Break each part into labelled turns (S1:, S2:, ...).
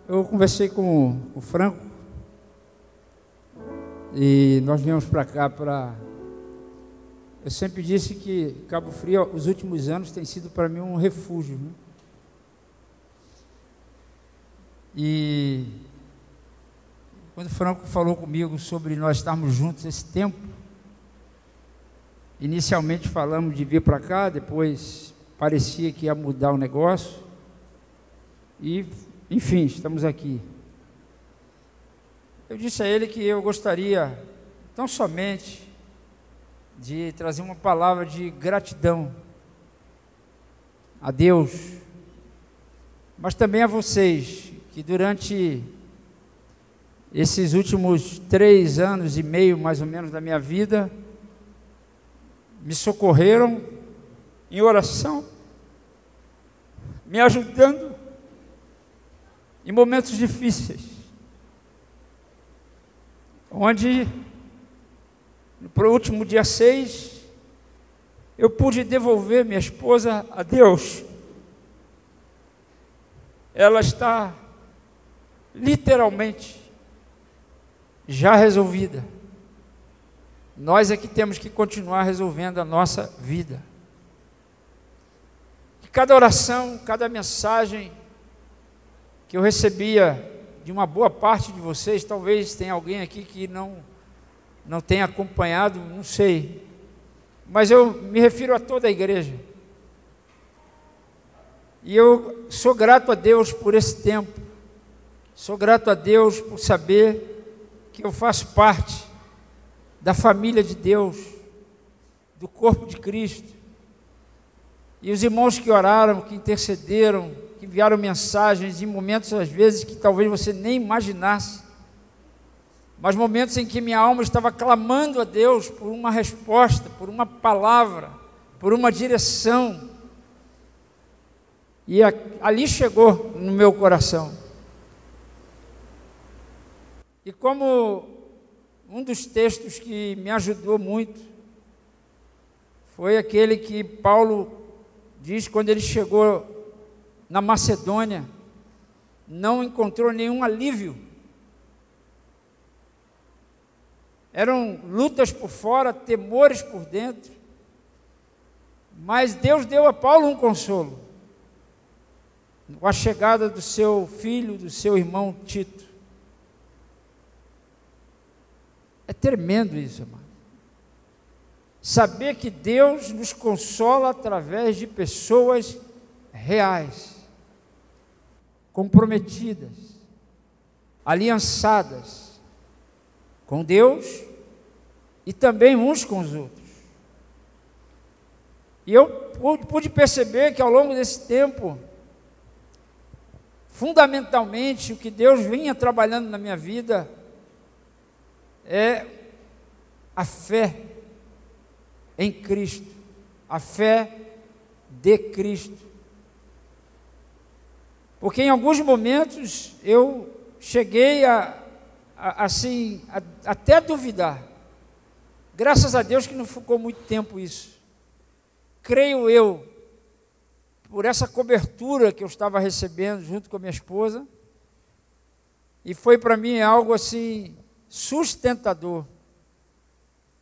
S1: Eu conversei com o Franco e nós viemos para cá para... Eu sempre disse que Cabo Frio, os últimos anos, tem sido para mim um refúgio, né? E quando o Franco falou comigo sobre nós estarmos juntos esse tempo, inicialmente falamos de vir para cá, depois parecia que ia mudar o negócio e, enfim, estamos aqui. Eu disse a ele que eu gostaria, tão somente, de trazer uma palavra de gratidão a Deus, mas também a vocês, que durante esses últimos 3 anos e meio, mais ou menos, da minha vida, me socorreram em oração, me ajudando em momentos difíceis, onde, no último dia 6, eu pude devolver minha esposa a Deus. Ela está literalmente já resolvida. Nós é que temos que continuar resolvendo a nossa vida. E cada oração, cada mensagem que eu recebia de uma boa parte de vocês, talvez tenha alguém aqui que não tenha acompanhado, não sei, mas eu me refiro a toda a igreja. E eu sou grato a Deus por esse tempo, sou grato a Deus por saber que eu faço parte da família de Deus, do corpo de Cristo. E os irmãos que oraram, que intercederam, que enviaram mensagens em momentos às vezes que talvez você nem imaginasse, mas momentos em que minha alma estava clamando a Deus por uma resposta, por uma palavra, por uma direção, e ali chegou no meu coração. E como um dos textos que me ajudou muito foi aquele que Paulo diz quando ele chegou na Macedônia, não encontrou nenhum alívio. Eram lutas por fora, temores por dentro, mas Deus deu a Paulo um consolo, com a chegada do seu filho, do seu irmão Tito. É tremendo isso, amado. Saber que Deus nos consola através de pessoas reais, comprometidas, aliançadas com Deus e também uns com os outros. E eu pude perceber que ao longo desse tempo, fundamentalmente, o que Deus vinha trabalhando na minha vida é a fé em Cristo, a fé de Cristo. Porque em alguns momentos eu cheguei até duvidar. Graças a Deus que não ficou muito tempo isso. Creio eu, por essa cobertura que eu estava recebendo junto com a minha esposa, e foi para mim algo assim sustentador.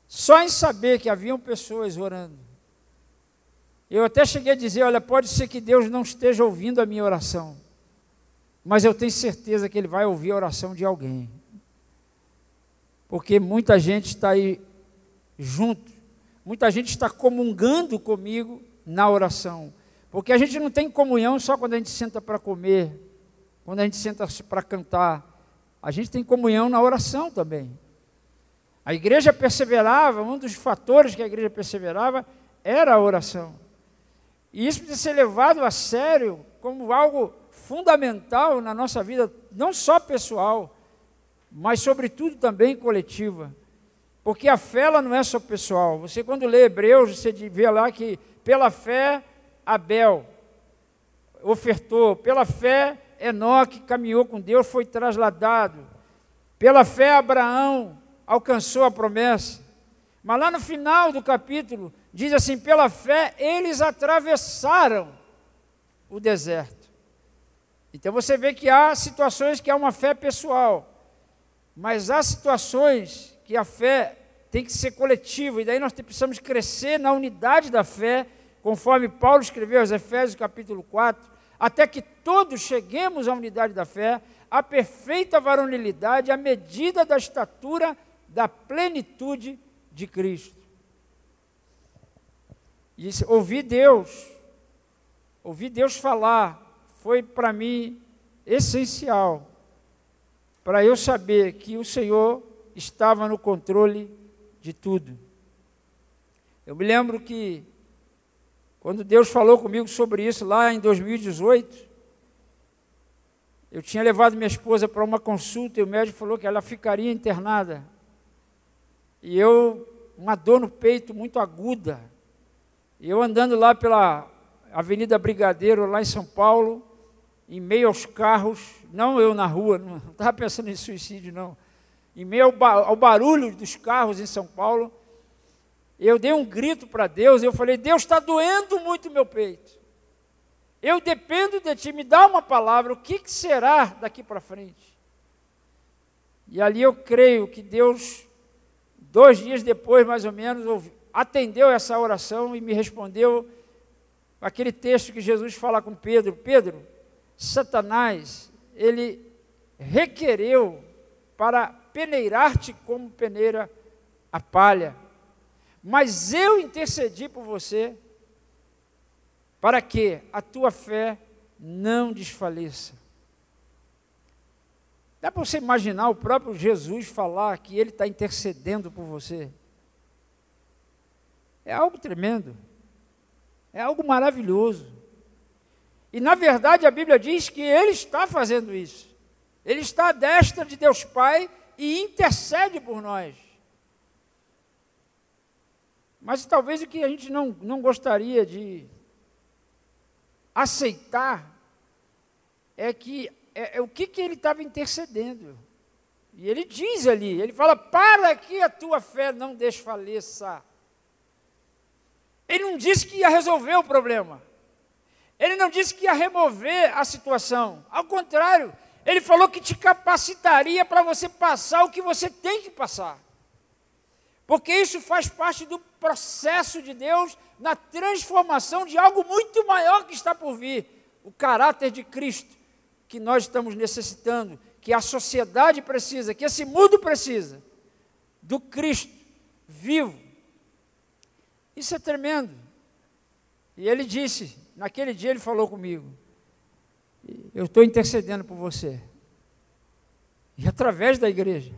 S1: Só em saber que haviam pessoas orando. Eu até cheguei a dizer, olha, pode ser que Deus não esteja ouvindo a minha oração, mas eu tenho certeza que Ele vai ouvir a oração de alguém. Porque muita gente está aí junto, muita gente está comungando comigo na oração. Porque a gente não tem comunhão só quando a gente senta para comer, quando a gente senta para cantar. A gente tem comunhão na oração também. A igreja perseverava, um dos fatores que a igreja perseverava era a oração. E isso precisa ser levado a sério como algo fundamental na nossa vida, não só pessoal, mas sobretudo também coletiva. Porque a fé ela não é só pessoal. Você quando lê Hebreus, você vê lá que pela fé Abel ofertou, pela fé Enoque caminhou com Deus, foi trasladado, pela fé Abraão alcançou a promessa, Mas lá no final do capítulo, diz assim, pela fé eles atravessaram o deserto. Então você vê que há situações que há uma fé pessoal, mas há situações que a fé tem que ser coletiva, e daí nós precisamos crescer na unidade da fé, conforme Paulo escreveu aos Efésios capítulo 4, até que todos cheguemos à unidade da fé, à perfeita varonilidade, à medida da estatura da plenitude de Cristo. E ouvir Deus falar, foi para mim essencial, para eu saber que o Senhor estava no controle de tudo. Eu me lembro que, quando Deus falou comigo sobre isso lá em 2018, eu tinha levado minha esposa para uma consulta e o médico falou que ela ficaria internada. E uma dor no peito muito aguda. E eu andando lá pela Avenida Brigadeiro, lá em São Paulo, em meio aos carros, não eu na rua, não estava pensando em suicídio, não. Em meio ao barulho dos carros em São Paulo, eu dei um grito para Deus, eu falei, Deus, está doendo muito o meu peito. Eu dependo de Ti, me dá uma palavra, o que será daqui para frente? E ali eu creio que Deus, 2 dias depois, mais ou menos, atendeu essa oração e me respondeu aquele texto que Jesus fala com Pedro. Pedro, Satanás, ele requereu para peneirar-te como peneira a palha. Mas eu intercedi por você para que a tua fé não desfaleça. Dá para você imaginar o próprio Jesus falar que ele está intercedendo por você? É algo tremendo. É algo maravilhoso. E, na verdade, a Bíblia diz que Ele está fazendo isso. Ele está à destra de Deus Pai e intercede por nós. Mas talvez o que a gente não gostaria de aceitar é que o que Ele estava intercedendo. E Ele diz ali, Ele fala, para que a tua fé não desfaleça. Ele não disse que ia resolver o problema. Ele não disse que ia remover a situação. Ao contrário, Ele falou que te capacitaria para você passar o que você tem que passar. Porque isso faz parte do processo de Deus na transformação de algo muito maior que está por vir. O caráter de Cristo que nós estamos necessitando, que a sociedade precisa, que esse mundo precisa, do Cristo vivo. Isso é tremendo. E Ele disse, naquele dia Ele falou comigo, eu estou intercedendo por você. E através da igreja,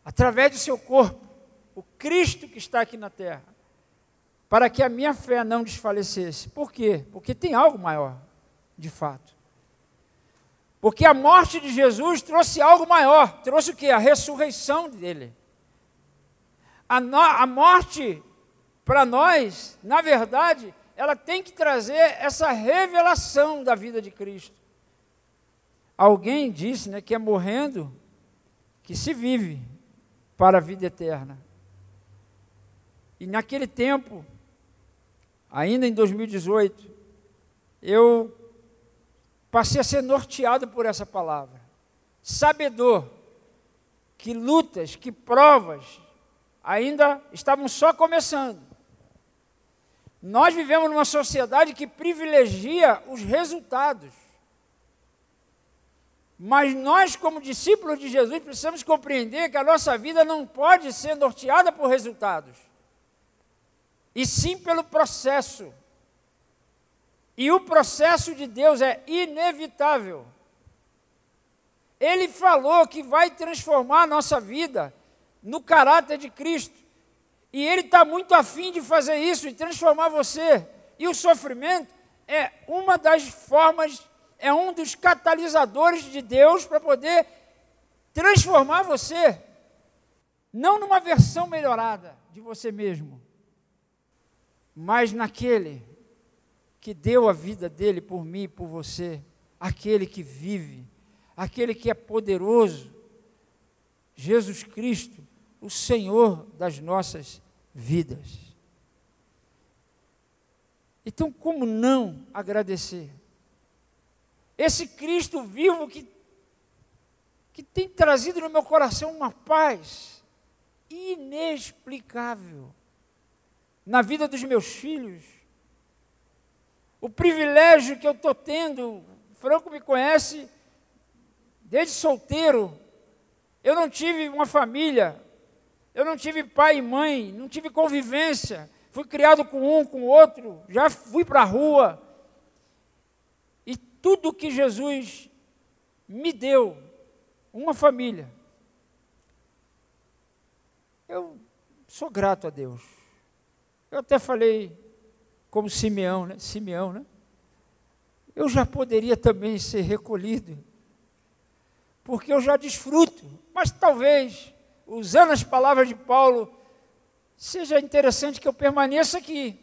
S1: através do seu corpo, o Cristo que está aqui na terra, para que a minha fé não desfalecesse. Por quê? Porque tem algo maior, de fato. Porque a morte de Jesus trouxe algo maior. Trouxe o quê? A ressurreição dele. A morte, para nós, na verdade, ela tem que trazer essa revelação da vida de Cristo. Alguém disse, que é morrendo que se vive para a vida eterna. E naquele tempo, ainda em 2018, eu passei a ser norteado por essa palavra. Sabedor que lutas, que provas ainda estavam só começando. Nós vivemos numa sociedade que privilegia os resultados. Mas nós, como discípulos de Jesus, precisamos compreender que a nossa vida não pode ser norteada por resultados, e sim pelo processo. E o processo de Deus é inevitável. Ele falou que vai transformar a nossa vida no caráter de Cristo. E Ele está muito afim de fazer isso e transformar você. E o sofrimento é uma das formas, é um dos catalisadores de Deus para poder transformar você. Não numa versão melhorada de você mesmo, mas naquele que deu a vida dele por mim e por você, aquele que vive, aquele que é poderoso, Jesus Cristo, o Senhor das nossas vidas. Então, como não agradecer? Esse Cristo vivo que tem trazido no meu coração uma paz inexplicável na vida dos meus filhos. O privilégio que eu estou tendo, o Franco me conhece desde solteiro. Eu não tive uma família, eu não tive pai e mãe, não tive convivência. Fui criado com um, com o outro, já fui para a rua. E tudo que Jesus me deu, uma família. Eu sou grato a Deus. Eu até falei como Simeão, né? Eu já poderia também ser recolhido, porque eu já desfruto. Mas talvez, usando as palavras de Paulo, seja interessante que eu permaneça aqui,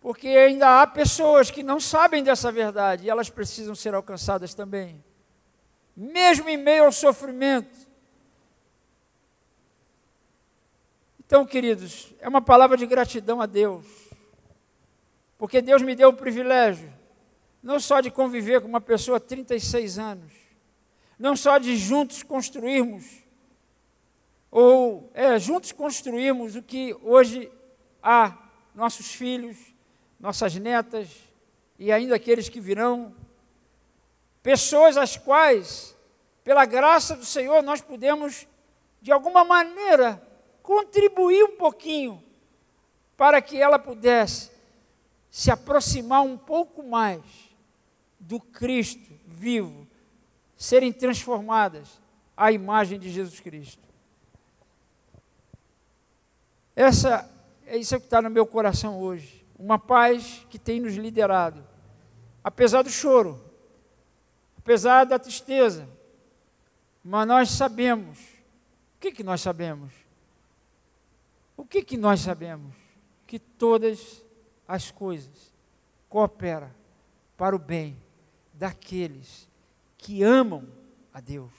S1: porque ainda há pessoas que não sabem dessa verdade e elas precisam ser alcançadas também, mesmo em meio ao sofrimento. Então, queridos, é uma palavra de gratidão a Deus, porque Deus me deu o privilégio, não só de conviver com uma pessoa há 36 anos, não só de juntos construirmos o que hoje há, nossos filhos, nossas netas e ainda aqueles que virão, pessoas às quais, pela graça do Senhor, nós podemos, de alguma maneira, contribuir um pouquinho para que ela pudesse se aproximar um pouco mais do Cristo vivo, serem transformadas à imagem de Jesus Cristo. Isso é o que está no meu coração hoje. Uma paz que tem nos liderado. Apesar do choro, apesar da tristeza, mas nós sabemos. O que nós sabemos? O que nós sabemos? Que todas as coisas cooperam para o bem daqueles que amam a Deus.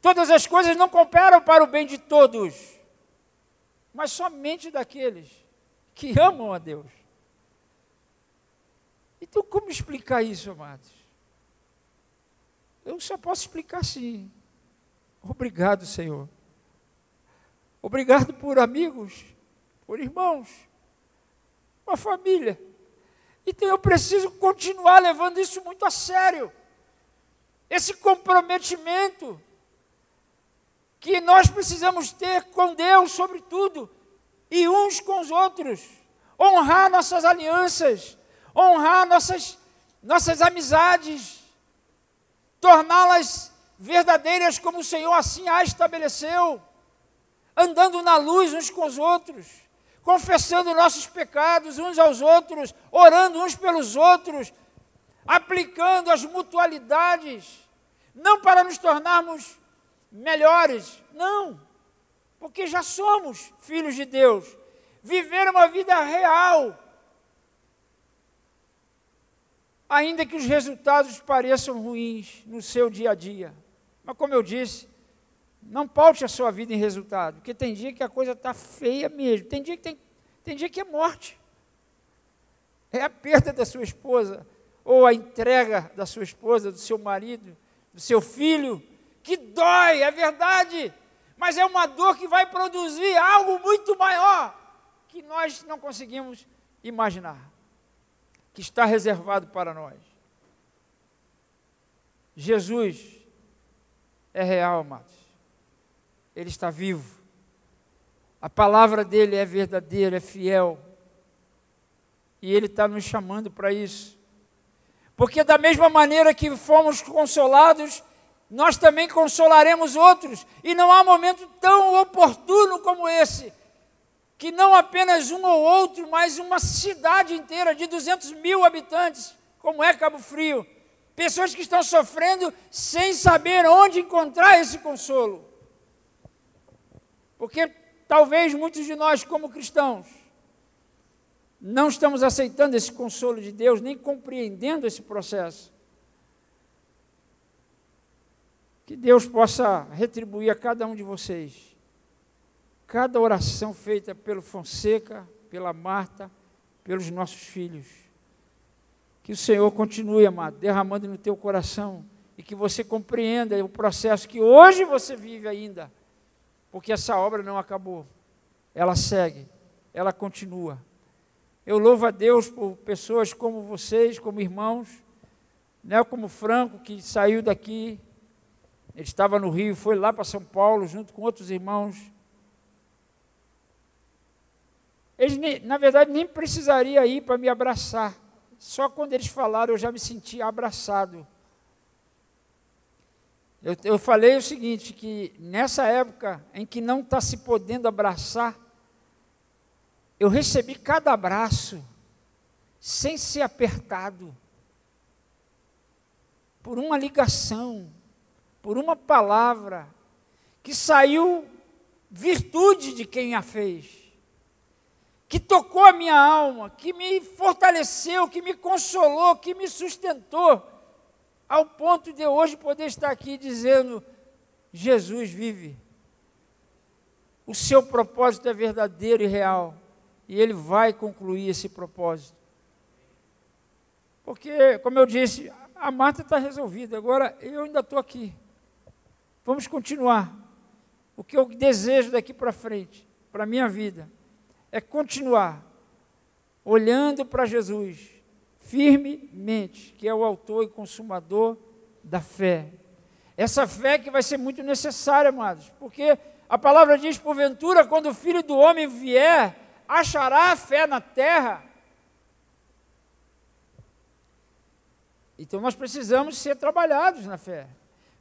S1: Todas as coisas não cooperam para o bem de todos, mas somente daqueles que amam a Deus. Então, como explicar isso, amados? Eu só posso explicar assim. Obrigado, Senhor. Obrigado por amigos, por irmãos, uma família. Então, eu preciso continuar levando isso muito a sério. Esse comprometimento que nós precisamos ter com Deus, sobretudo, e uns com os outros, honrar nossas alianças, honrar nossas amizades, torná-las verdadeiras como o Senhor assim a estabeleceu, andando na luz uns com os outros, confessando nossos pecados uns aos outros, orando uns pelos outros, aplicando as mutualidades, não para nos tornarmos melhores, não, porque já somos filhos de Deus. Viver uma vida real, ainda que os resultados pareçam ruins no seu dia a dia. Mas como eu disse, não paute a sua vida em resultado, porque tem dia que a coisa está feia mesmo, tem dia que é morte, é a perda da sua esposa, ou a entrega da sua esposa, do seu marido, do seu filho, que dói, é verdade, mas é uma dor que vai produzir algo muito maior, que nós não conseguimos imaginar, que está reservado para nós. Jesus é real, amados. Ele está vivo. A palavra dele é verdadeira, é fiel. E ele está nos chamando para isso. Porque da mesma maneira que fomos consolados, nós também consolaremos outros. E não há momento tão oportuno como esse, que não apenas um ou outro, mas uma cidade inteira de 200 mil habitantes, como é Cabo Frio, pessoas que estão sofrendo sem saber onde encontrar esse consolo. Porque talvez muitos de nós, como cristãos, não estamos aceitando esse consolo de Deus, nem compreendendo esse processo. Que Deus possa retribuir a cada um de vocês cada oração feita pelo Fonseca, pela Marta, pelos nossos filhos. Que o Senhor continue, amado, derramando no teu coração e que você compreenda o processo que hoje você vive ainda, porque essa obra não acabou, ela segue, ela continua. Eu louvo a Deus por pessoas como vocês, como irmãos, né, como Franco, que saiu daqui, ele estava no Rio, foi lá para São Paulo, junto com outros irmãos. Eles, na verdade, nem precisariam ir para me abraçar. Só quando eles falaram, eu já me senti abraçado. Eu falei o seguinte, que nessa época em que não está se podendo abraçar, eu recebi cada abraço, sem ser apertado, por uma ligação, por uma palavra, que saiu virtude de quem a fez, que tocou a minha alma, que me fortaleceu, que me consolou, que me sustentou, ao ponto de eu hoje poder estar aqui dizendo, Jesus vive, o seu propósito é verdadeiro e real, e Ele vai concluir esse propósito. Porque, como eu disse, a Marta está resolvida, agora eu ainda estou aqui. Vamos continuar. O que eu desejo daqui para frente, para a minha vida, é continuar olhando para Jesus, firmemente, que é o autor e consumador da fé. Essa fé que vai ser muito necessária, amados, porque a palavra diz, porventura, quando o Filho do Homem vier, achará a fé na terra. Então nós precisamos ser trabalhados na fé.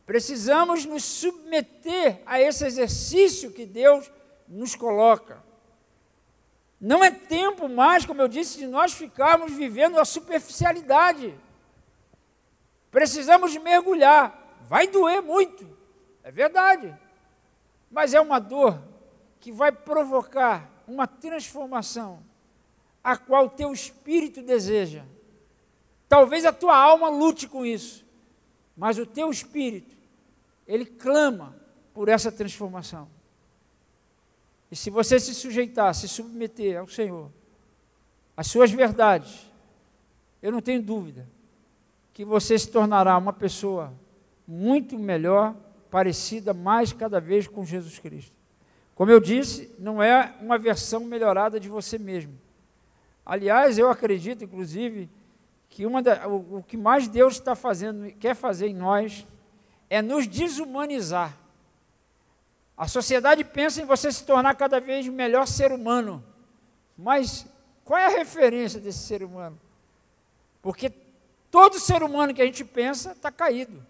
S1: Precisamos nos submeter a esse exercício que Deus nos coloca. Não é tempo mais, como eu disse, de nós ficarmos vivendo a superficialidade. Precisamos mergulhar. Vai doer muito, é verdade. Mas é uma dor que vai provocar uma transformação, a qual o teu espírito deseja. Talvez a tua alma lute com isso, mas o teu espírito, ele clama por essa transformação. E se você se sujeitar, se submeter ao Senhor, às suas verdades, eu não tenho dúvida que você se tornará uma pessoa muito melhor, parecida mais cada vez com Jesus Cristo. Como eu disse, não é uma versão melhorada de você mesmo. Aliás, eu acredito, inclusive, que o que mais Deus está fazendo, quer fazer em nós, é nos desumanizar. A sociedade pensa em você se tornar cada vez melhor ser humano. Mas qual é a referência desse ser humano? Porque todo ser humano que a gente pensa está caído.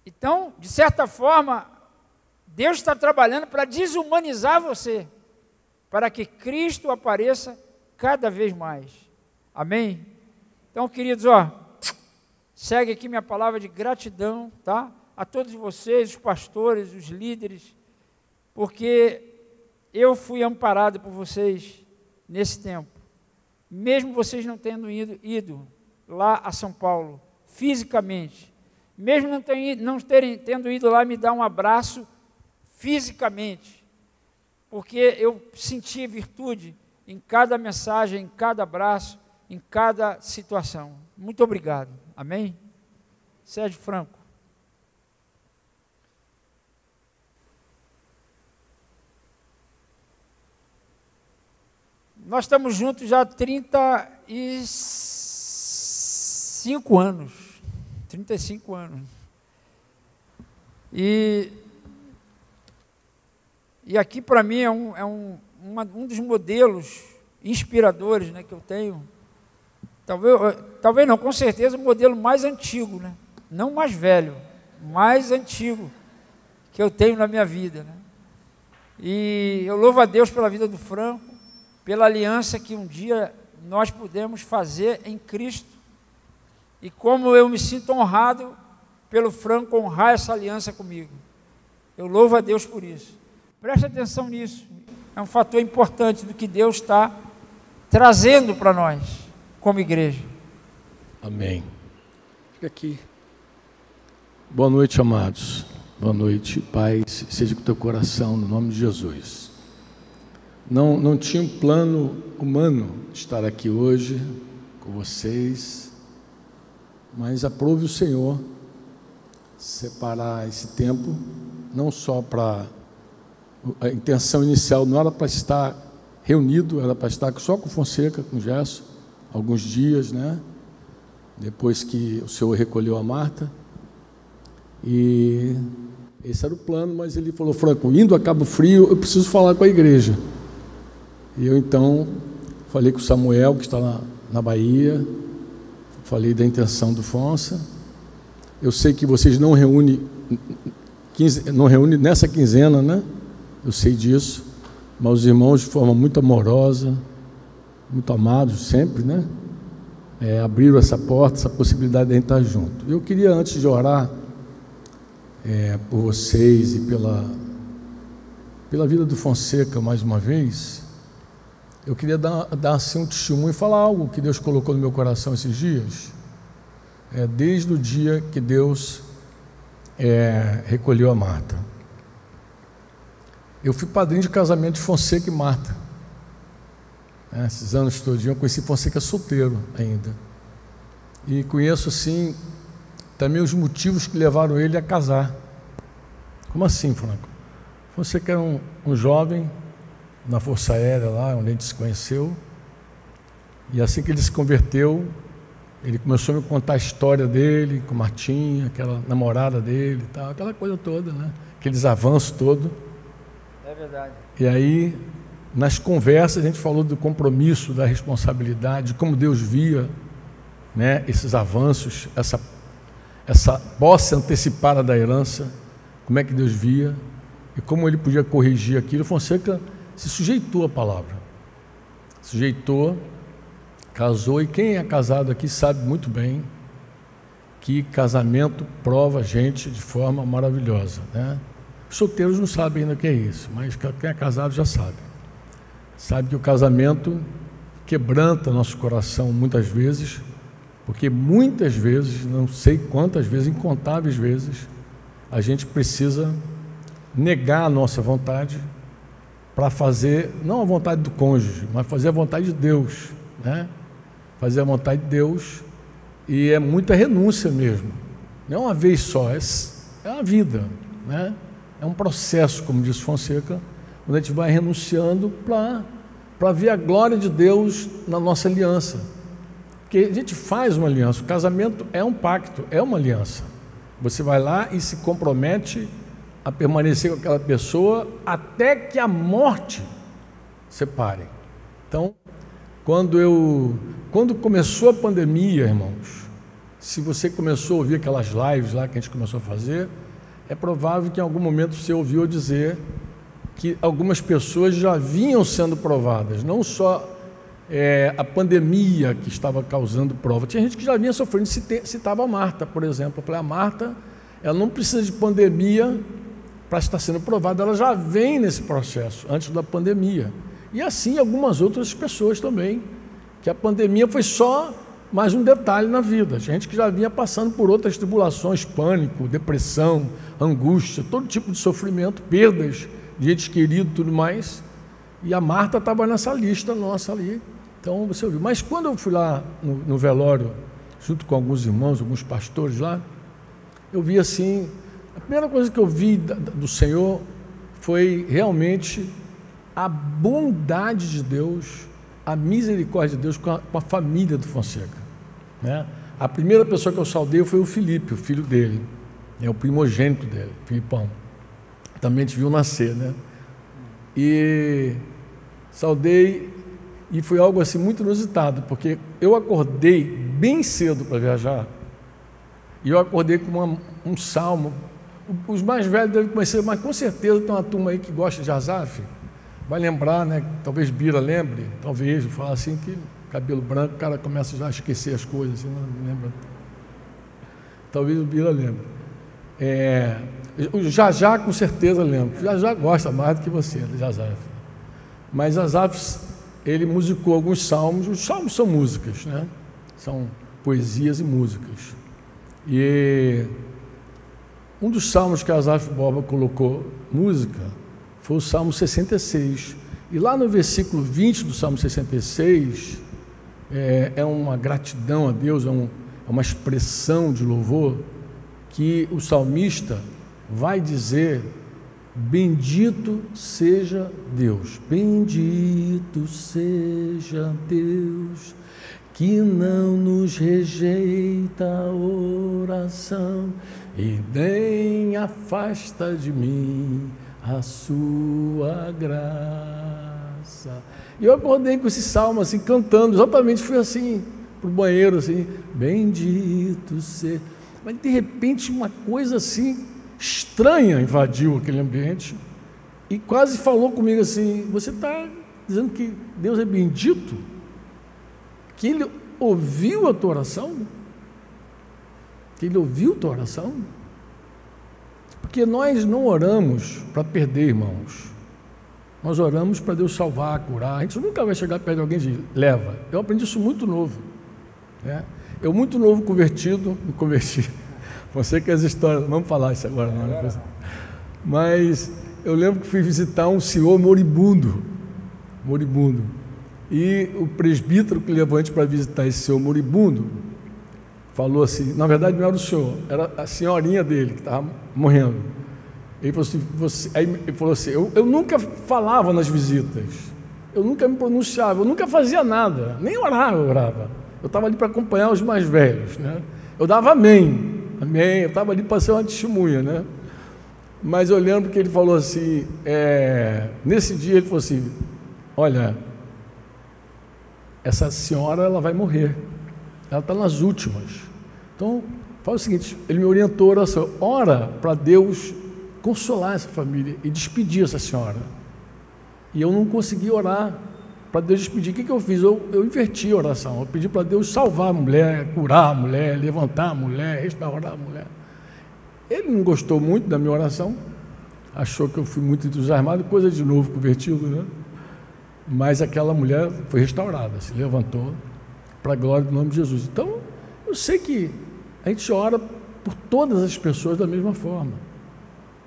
S1: Então, de certa forma, Deus está trabalhando para desumanizar você, para que Cristo apareça cada vez mais. Amém? Então, queridos, segue aqui minha palavra de gratidão, tá? A todos vocês, os pastores, os líderes, porque eu fui amparado por vocês nesse tempo. Mesmo vocês não tendo ido lá a São Paulo, fisicamente, mesmo tendo ido lá me dar um abraço fisicamente, porque eu senti virtude em cada mensagem, em cada abraço, em cada situação. Muito obrigado. Amém? Sérgio Franco. Nós estamos juntos já há 35 anos. 35 anos. E aqui para mim é um dos modelos inspiradores, né, que eu tenho. Talvez não, com certeza o modelo mais antigo, né? Não mais velho, mais antigo que eu tenho na minha vida, né? E eu louvo a Deus pela vida do Franco, pela aliança que um dia nós pudemos fazer em Cristo, e como eu me sinto honrado pelo Franco honrar essa aliança comigo. Eu louvo a Deus por isso. Preste atenção nisso, é um fator importante do que Deus está trazendo para nós, como igreja.
S2: Amém. Fica aqui. Boa noite, amados. Boa noite, paz seja com o teu coração, no nome de Jesus. Não tinha um plano humano estar aqui hoje com vocês, mas aprove o Senhor separar esse tempo, não só para... A intenção inicial não era para estar reunido, era para estar só com o Fonseca, com o Gerson, alguns dias, né? Depois que o Senhor recolheu a Marta. E esse era o plano, mas ele falou: Franco, indo a Cabo Frio, eu preciso falar com a igreja. E eu então falei com o Samuel, que está na Bahia, falei da intenção do Fonsa. Eu sei que vocês não reúnem nessa quinzena, né? Eu sei disso, mas os irmãos, de forma muito amorosa, muito amados sempre, né? Abriram essa porta, essa possibilidade de a gente estar junto. Eu queria, antes de orar por vocês e pela vida do Fonseca, mais uma vez, eu queria dar assim um testemunho e falar algo que Deus colocou no meu coração esses dias, desde o dia que Deus recolheu a Marta. Eu fui padrinho de casamento de Fonseca e Marta. Esses anos todos, eu conheci Fonseca solteiro ainda. E conheço, assim, também os motivos que levaram ele a casar. Como assim, Franco? Fonseca era um jovem na Força Aérea lá, onde a gente se conheceu. E assim que ele se converteu, ele começou a me contar a história dele com Martinha, aquela namorada dele e tal, aquela coisa toda, né? Aqueles avanços todos.
S1: É verdade.
S2: E aí, nas conversas, a gente falou do compromisso, da responsabilidade, de como Deus via, né, esses avanços, essa posse antecipada da herança, como é que Deus via e como ele podia corrigir aquilo. Fonseca se sujeitou à palavra, sujeitou, casou, e quem é casado aqui sabe muito bem que casamento prova a gente de forma maravilhosa, né? Os solteiros não sabem ainda o que é isso, mas quem é casado já sabe. Sabe que o casamento quebranta nosso coração muitas vezes, porque muitas vezes, não sei quantas vezes, incontáveis vezes, a gente precisa negar a nossa vontade para fazer, não a vontade do cônjuge, mas fazer a vontade de Deus, né? Fazer a vontade de Deus, e é muita renúncia mesmo. Não é uma vez só, é uma vida, né? É um processo, como disse Fonseca, onde a gente vai renunciando para ver a glória de Deus na nossa aliança. Porque a gente faz uma aliança, o casamento é um pacto, é uma aliança. Você vai lá e se compromete a permanecer com aquela pessoa até que a morte separe. Então, quando começou a pandemia, irmãos, se você começou a ouvir aquelas lives lá que a gente começou a fazer, é provável que em algum momento você ouviu dizer que algumas pessoas já vinham sendo provadas, não só a pandemia que estava causando prova. Tinha gente que já vinha sofrendo, citava a Marta, por exemplo. Eu falei, a Marta, ela não precisa de pandemia para estar sendo provada, ela já vem nesse processo, antes da pandemia. E assim algumas outras pessoas também, que a pandemia foi só mais um detalhe na vida. Gente que já vinha passando por outras tribulações, pânico, depressão, angústia, todo tipo de sofrimento, perdas de entes queridos e tudo mais. E a Marta estava nessa lista nossa ali. Então você ouviu. Mas quando eu fui lá no velório, junto com alguns irmãos, alguns pastores lá, eu vi assim, a primeira coisa que eu vi do Senhor foi realmente a bondade de Deus, a misericórdia de Deus com a família do Fonseca, né? A primeira pessoa que eu saudei foi o Felipe, o filho dele, o primogênito dele, Filipão. Também te viu nascer, né? E saudei, e foi algo assim muito inusitado, porque eu acordei bem cedo para viajar, e eu acordei com um salmo. Os mais velhos devem conhecer, mas com certeza tem uma turma aí que gosta de Asaf, vai lembrar, né? Talvez Bira lembre, talvez, eu falo assim que cabelo branco, o cara começa já a esquecer as coisas, assim, não lembra. Talvez o Bira lembre. O Jajá com certeza lembra. O Jajá gosta mais do que você, de Asaf. Mas Asaf, ele musicou alguns salmos. Os salmos são músicas, né? São poesias e músicas. E Um dos salmos que Asaf Borba colocou música foi o Salmo 66. E lá no versículo 20 do Salmo 66, é uma gratidão a Deus, é uma expressão de louvor, que o salmista vai dizer: bendito seja Deus, bendito seja Deus, que não nos rejeita a oração e nem afasta de mim a sua graça. E eu acordei com esse salmo assim, cantando, exatamente fui assim, pro banheiro assim, bendito seja. Mas de repente uma coisa assim estranha invadiu aquele ambiente e quase falou comigo assim: você está dizendo que Deus é bendito? Que Ele ouviu a tua oração? Que Ele ouviu a tua oração? Porque nós não oramos para perder, irmãos. Nós oramos para Deus salvar, curar. A gente nunca vai chegar perto de alguém e dizer: leva. Eu aprendi isso muito novo, né? Eu muito novo convertido, me converti. Você que as histórias, vamos falar isso agora, não, né? Mas eu lembro que fui visitar um senhor moribundo, e o presbítero que levou a gente para visitar esse senhor moribundo falou assim, na verdade não era o senhor, era a senhorinha dele que estava morrendo. Ele falou assim, ele falou assim, eu nunca falava nas visitas, eu nunca me pronunciava, eu nunca fazia nada, nem orava, eu estava ali para acompanhar os mais velhos, né? Eu dava amém, eu estava ali para ser uma testemunha, né? Mas eu lembro que ele falou assim, nesse dia ele falou assim: olha, essa senhora ela vai morrer, ela está nas últimas, então faz o seguinte, ele me orientou a oração, ora para Deus consolar essa família e despedir essa senhora. E eu não consegui orar para Deus despedir. O que eu fiz? Eu inverti a oração, eu pedi para Deus salvar a mulher, curar a mulher, levantar a mulher, restaurar a mulher. Ele não gostou muito da minha oração, achou que eu fui muito entusiasmado, coisa de novo convertido, né? Mas aquela mulher foi restaurada, se levantou para a glória do nome de Jesus. Então, eu sei que a gente ora por todas as pessoas da mesma forma.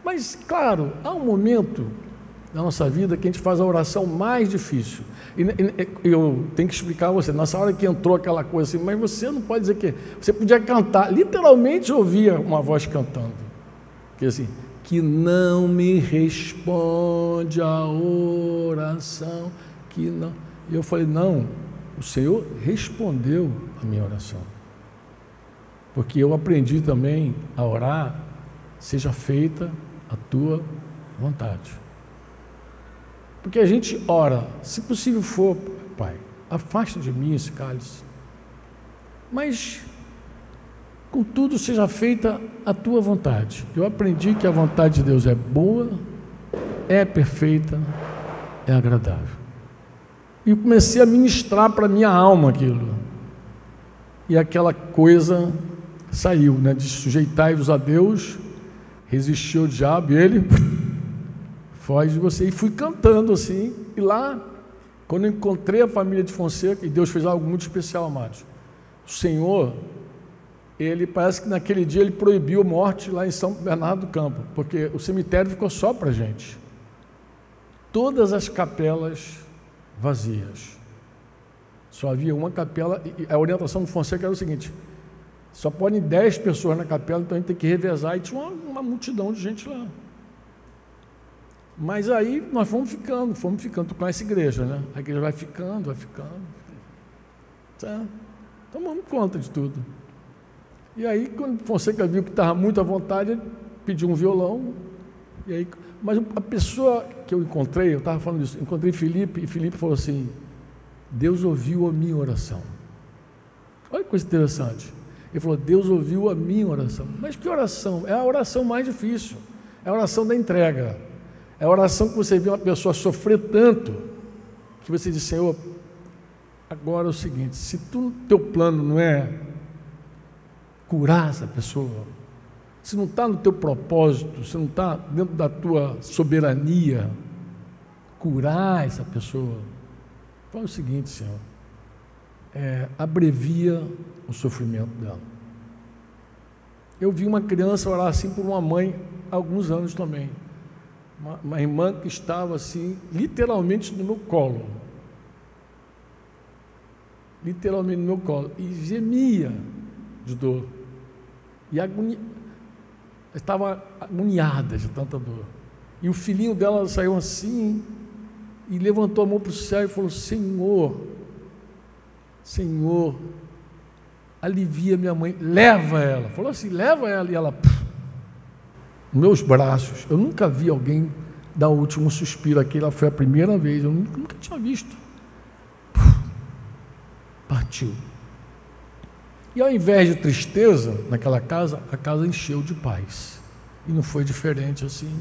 S2: Mas, claro, há um momento na nossa vida que a gente faz a oração mais difícil. E eu tenho que explicar a você, nessa hora que entrou aquela coisa assim, mas você não pode dizer que... Você podia cantar, literalmente ouvia uma voz cantando, que assim, que não me responde a oração, que não... E eu falei, não, o Senhor respondeu a minha oração. Porque eu aprendi também a orar, seja feita a tua vontade. Porque a gente ora, se possível for, Pai, afasta de mim esse cálice, mas contudo seja feita a tua vontade. Eu aprendi que a vontade de Deus é boa, é perfeita, é agradável. E eu comecei a ministrar para a minha alma aquilo. E aquela coisa saiu, né? De sujeitai-vos a Deus, resistir ao diabo, e ele foge de você. E fui cantando assim, e lá, quando eu encontrei a família de Fonseca, e Deus fez algo muito especial, amados. O Senhor, ele parece que naquele dia ele proibiu a morte lá em São Bernardo do Campo, porque o cemitério ficou só para a gente. Todas as capelas vazias. Só havia uma capela, e a orientação do Fonseca era o seguinte: só podem 10 pessoas na capela, então a gente tem que revezar, e tinha uma multidão de gente lá. Mas aí nós fomos ficando, tu conhece a igreja, né? A igreja vai ficando. Tá? Tomamos conta de tudo. E aí, quando o Fonseca viu que estava muito à vontade, ele pediu um violão. E aí, mas a pessoa que eu encontrei, eu estava falando isso, encontrei Felipe, e Felipe falou assim: Deus ouviu a minha oração. Olha que coisa interessante. Ele falou: Deus ouviu a minha oração. Mas que oração? É a oração mais difícil. É a oração da entrega. É a oração que você vê uma pessoa sofrer tanto, que você diz: Senhor, agora é o seguinte, se teu plano não é curar essa pessoa, se não está no teu propósito, se não está dentro da tua soberania, curar essa pessoa, fala o seguinte, Senhor, abrevia o sofrimento dela. eu vi uma criança orar assim por uma mãe há alguns anos também. Uma irmã que estava assim, literalmente no meu colo. Literalmente no meu colo. E gemia de dor. E estava agoniada de tanta dor. E o filhinho dela saiu assim e levantou a mão para o céu e falou: Senhor, Senhor, alivia minha mãe, leva ela. Falou assim, leva ela. E ela, meus braços. Eu nunca vi alguém dar o último suspiro. Aquela foi a primeira vez, eu nunca tinha visto. Partiu. E ao invés de tristeza naquela casa, a casa encheu de paz. E não foi diferente assim.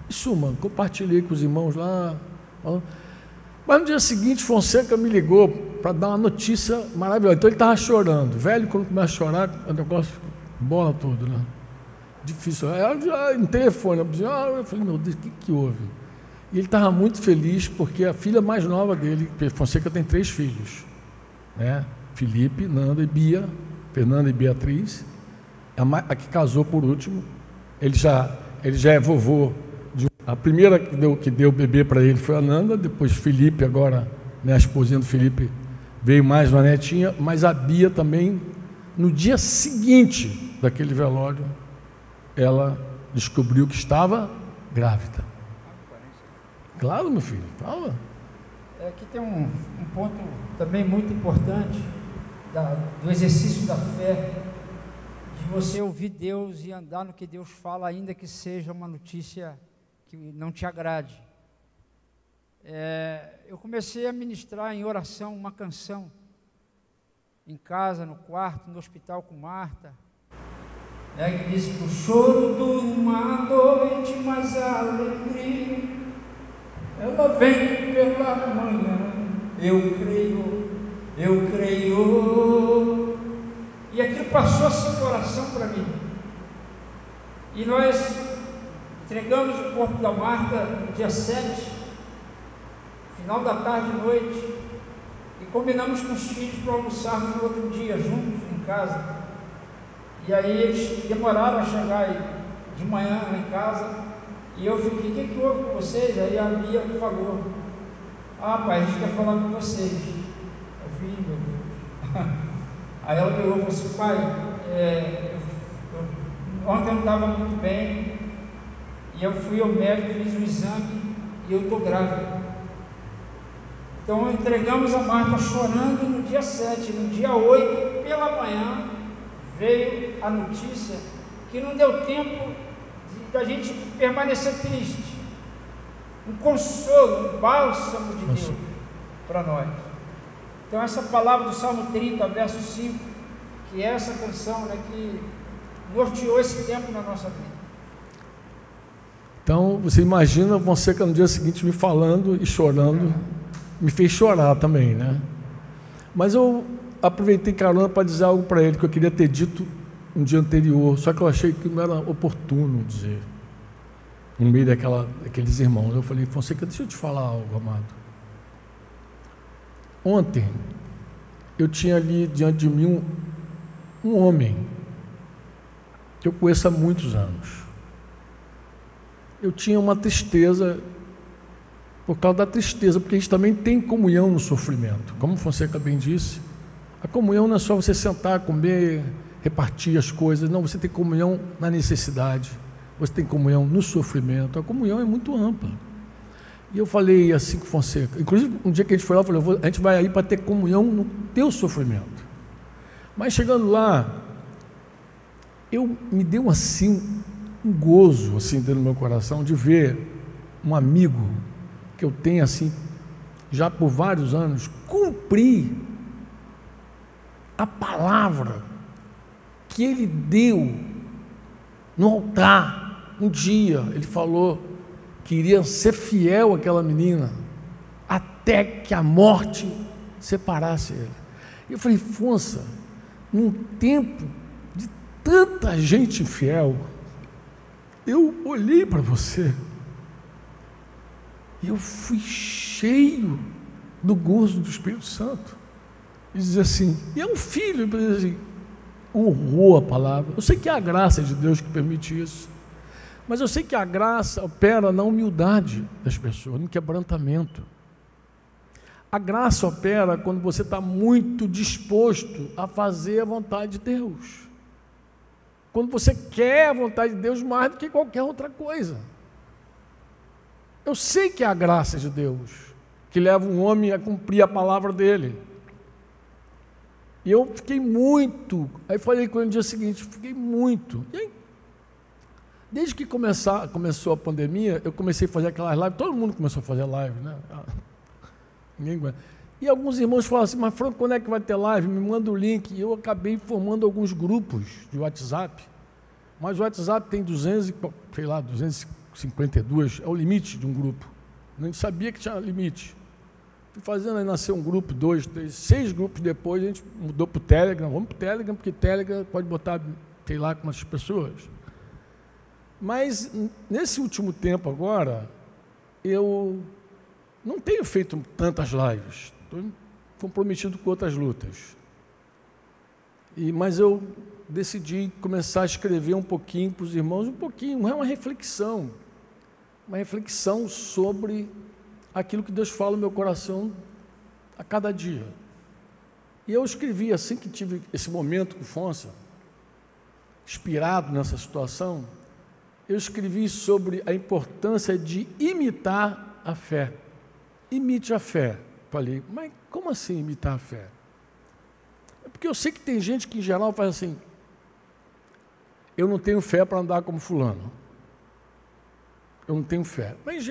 S2: Isso, mano, compartilhei com os irmãos lá. Mas no dia seguinte, Fonseca me ligou para dar uma notícia maravilhosa. Então ele estava chorando. Velho, quando começa a chorar, o negócio bola tudo, né? Difícil. No telefone, eu falei, meu Deus, o que houve? E ele estava muito feliz porque a filha mais nova dele, Fonseca tem 3 filhos, né? Felipe, Nanda e Bia, Fernanda e Beatriz, a que casou por último. Ele já é vovô. A primeira que deu bebê para ele foi a Nanda, depois Felipe, agora, né, a esposinha do Felipe, veio mais uma netinha, mas a Bia também, no dia seguinte daquele velório, ela descobriu que estava grávida. Claro, meu filho, fala.
S1: Aqui tem um ponto também muito importante do exercício da fé, de você ouvir Deus e andar no que Deus fala, ainda que seja uma notícia que não te agrade. Eu comecei a ministrar em oração uma canção, em casa, no quarto, no hospital com Marta, que diz que o choro dura uma noite, mas a alegria, ela vem pela manhã. Eu creio. E aquilo passou assim o coração para mim. E nós entregamos o corpo da Marta no dia 7, final da tarde e noite, e combinamos com os filhos para almoçarmos no outro dia juntos em casa. E aí eles demoraram a chegar de manhã lá em casa, e eu fiquei, o que houve com vocês? Aí a Bia falou, pai, a gente quer falar com vocês. Eu vi, meu Deus. Aí ela pegou e falou assim, pai, ontem eu não estava muito bem, e eu fui ao médico, fiz um exame, e eu estou grávida. Então entregamos a Marta chorando no dia 7, no dia 8, pela manhã, veio a notícia que não deu tempo da gente permanecer triste. Um consolo, um bálsamo de Deus para nós. Então essa palavra do Salmo 30, verso 5, que é essa canção, né, que norteou esse tempo na nossa vida.
S2: Então você imagina você que no dia seguinte me falando e chorando, me fez chorar também, né? Mas eu aproveitei carona para dizer algo para ele que eu queria ter dito um dia anterior, só que eu achei que não era oportuno dizer no meio daqueles irmãos. Eu falei, Fonseca, deixa eu te falar algo, amado. Ontem eu tinha ali diante de mim um homem que eu conheço há muitos anos. Eu tinha uma tristeza por causa da tristeza, porque a gente também tem comunhão no sofrimento. Como Fonseca bem disse, a comunhão não é só você sentar, comer, repartir as coisas. Não, você tem comunhão na necessidade, você tem comunhão no sofrimento. A comunhão é muito ampla. E eu falei assim com Fonseca, inclusive um dia que a gente foi lá, eu falei, a gente vai aí para ter comunhão no teu sofrimento. Mas chegando lá, me deu assim um gozo assim dentro do meu coração de ver um amigo que eu tenho assim já por vários anos cumprir a palavra que ele deu no altar. Um dia ele falou que iria ser fiel àquela menina até que a morte separasse ele. E eu falei, Fonsa, num tempo de tanta gente fiel, eu olhei para você e eu fui cheio do gozo do Espírito Santo. E dizer assim, e é um filho, assim, urrou a palavra. Eu sei que é a graça de Deus que permite isso, mas eu sei que a graça opera na humildade das pessoas, no quebrantamento. A graça opera quando você está muito disposto a fazer a vontade de Deus. Quando você quer a vontade de Deus mais do que qualquer outra coisa. Eu sei que é a graça de Deus que leva um homem a cumprir a palavra dele. E eu fiquei muito, aí falei com ele no dia seguinte, fiquei muito. E aí, desde que começou a pandemia, eu comecei a fazer aquelas lives, todo mundo começou a fazer live, né? Ninguém aguenta. E alguns irmãos falaram assim, mas Franco, quando é que vai ter live? Me manda o link. E eu acabei formando alguns grupos de WhatsApp. Mas o WhatsApp tem 252, é o limite de um grupo. Eu nem sabia que tinha limite. Fui fazendo, aí nasceu um grupo, 2, 3, 6 grupos depois, a gente mudou para o Telegram. Vamos para o Telegram, porque Telegram pode botar, sei lá, quantas pessoas. Mas, nesse último tempo agora, eu não tenho feito tantas lives. Estou comprometido com outras lutas. Mas eu decidi começar a escrever um pouquinho para os irmãos, é uma reflexão sobre aquilo que Deus fala no meu coração a cada dia. E eu escrevi, assim que tive esse momento com o Fonsa, inspirado nessa situação, eu escrevi sobre a importância de imitar a fé. Imite a fé. Falei, mas como assim imitar a fé? É porque eu sei que tem gente que em geral faz assim, eu não tenho fé para andar como fulano. Eu não tenho fé. Mas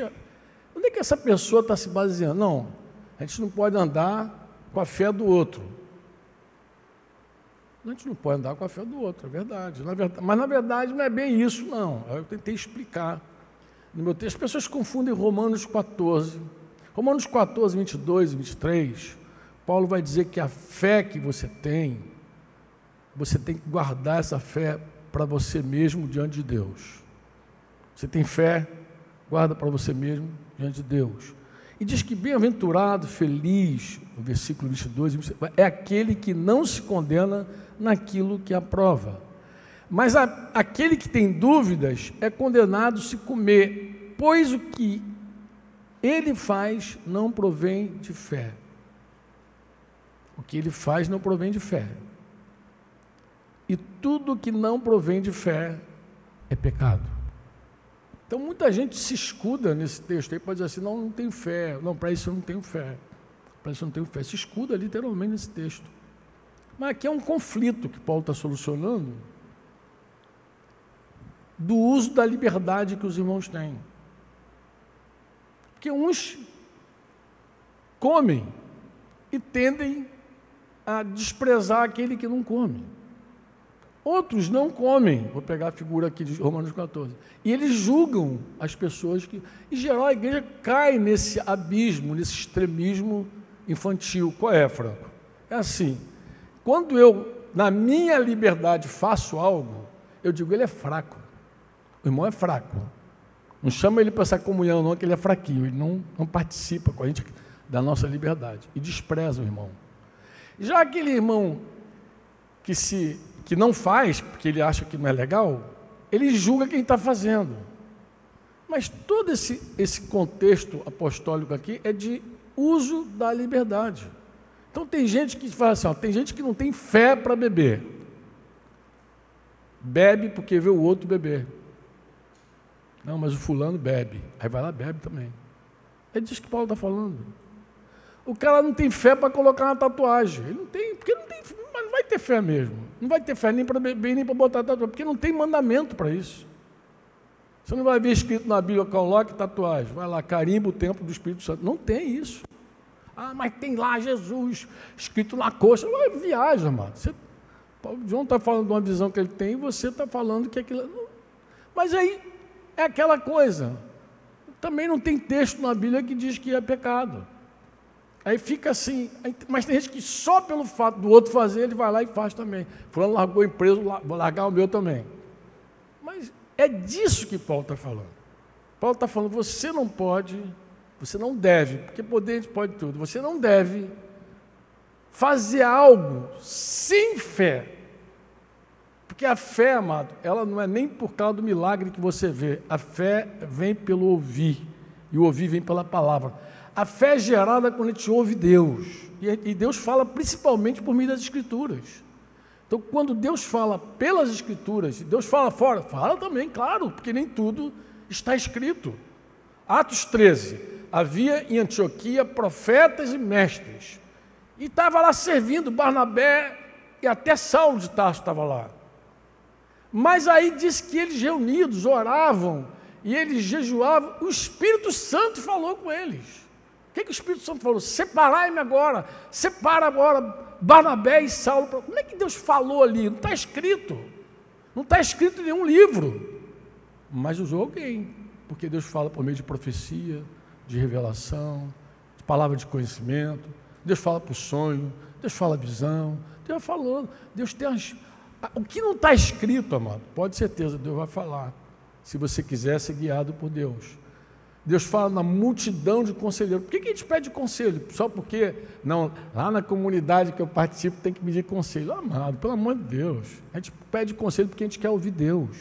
S2: onde é que essa pessoa está se baseando? Não, a gente não pode andar com a fé do outro. A gente não pode andar com a fé do outro, é verdade. Mas na verdade não é bem isso, não. Eu tentei explicar no meu texto. As pessoas confundem Romanos 14. Romanos 14, 22 e 23, Paulo vai dizer que a fé que você tem que guardar essa fé para você mesmo diante de Deus. Você tem fé, guarda para você mesmo diante de Deus. E diz que bem-aventurado, feliz, no versículo 22, é aquele que não se condena naquilo que aprova. Mas aquele que tem dúvidas é condenado se comer, pois o que ele faz não provém de fé. O que ele faz não provém de fé. E tudo que não provém de fé é pecado. Então muita gente se escuda nesse texto aí, pode dizer assim, não tenho fé, não, para isso eu não tenho fé. Para isso eu não tenho fé. Se escuda literalmente nesse texto. Mas aqui é um conflito que Paulo está solucionando do uso da liberdade que os irmãos têm. Porque uns comem e tendem a desprezar aquele que não come. Outros não comem, vou pegar a figura aqui de Romanos 14, e eles julgam as pessoas que, em geral, a igreja cai nesse abismo, nesse extremismo infantil. Qual é, Franco? É assim, quando eu, na minha liberdade, faço algo, eu digo, ele é fraco, o irmão é fraco. Não chama ele para essa comunhão, não, que ele é fraquinho, ele não participa com a gente da nossa liberdade e despreza o irmão. Já aquele irmão que não faz, porque ele acha que não é legal, ele julga quem está fazendo. Mas todo esse contexto apostólico aqui é de uso da liberdade. Então tem gente que faz assim, tem gente que não tem fé para beber. Bebe porque vê o outro beber. Não, mas o fulano bebe. Aí vai lá, bebe também. É disso que Paulo está falando. O cara não tem fé para colocar uma tatuagem. Ele não tem, porque não tem, mas não vai ter fé mesmo. Não vai ter fé nem para beber, nem para botar tatuagem, porque não tem mandamento para isso. Você não vai ver escrito na Bíblia, coloque tatuagem. Vai lá, carimba o templo do Espírito Santo. Não tem isso. Ah, mas tem lá Jesus, escrito na coxa. Vai, viaja, amado. O João está falando de uma visão que ele tem e você está falando que aquilo... Mas aí... é aquela coisa, também não tem texto na Bíblia que diz que é pecado. Aí fica assim, mas tem gente que só pelo fato do outro fazer, ele vai lá e faz também. Fulano largou a empresa, vou largar o meu também. Mas é disso que Paulo está falando. Paulo está falando, você não pode, você não deve, porque poder a gente pode tudo, você não deve fazer algo sem fé, Porque a fé, amado, ela não é nem por causa do milagre que você vê. A fé vem pelo ouvir, e o ouvir vem pela palavra. A fé é gerada quando a gente ouve Deus, e Deus fala principalmente por meio das Escrituras. Então, quando Deus fala pelas Escrituras, e Deus fala fora, fala também, claro, porque nem tudo está escrito. Atos 13, havia em Antioquia profetas e mestres, e estava lá servindo Barnabé, e até Saulo de Tarso estava lá. Mas aí diz que eles reunidos oravam, e eles jejuavam, o Espírito Santo falou com eles. O que o Espírito Santo falou? Separai-me agora, separa agora Barnabé e Saulo. Como é que Deus falou ali? Não está escrito. Não está escrito em nenhum livro. Mas usou alguém, porque Deus fala por meio de profecia, de revelação, de palavra de conhecimento. Deus fala por sonho, Deus fala visão. Deus falando. Deus tem as... O que não está escrito, amado, pode ter certeza, Deus vai falar. Se você quiser ser guiado por Deus. Deus fala na multidão de conselheiros. Por que a gente pede conselho? Só porque, não, lá na comunidade que eu participo tem que pedir conselho. Amado, pelo amor de Deus. A gente pede conselho porque a gente quer ouvir Deus.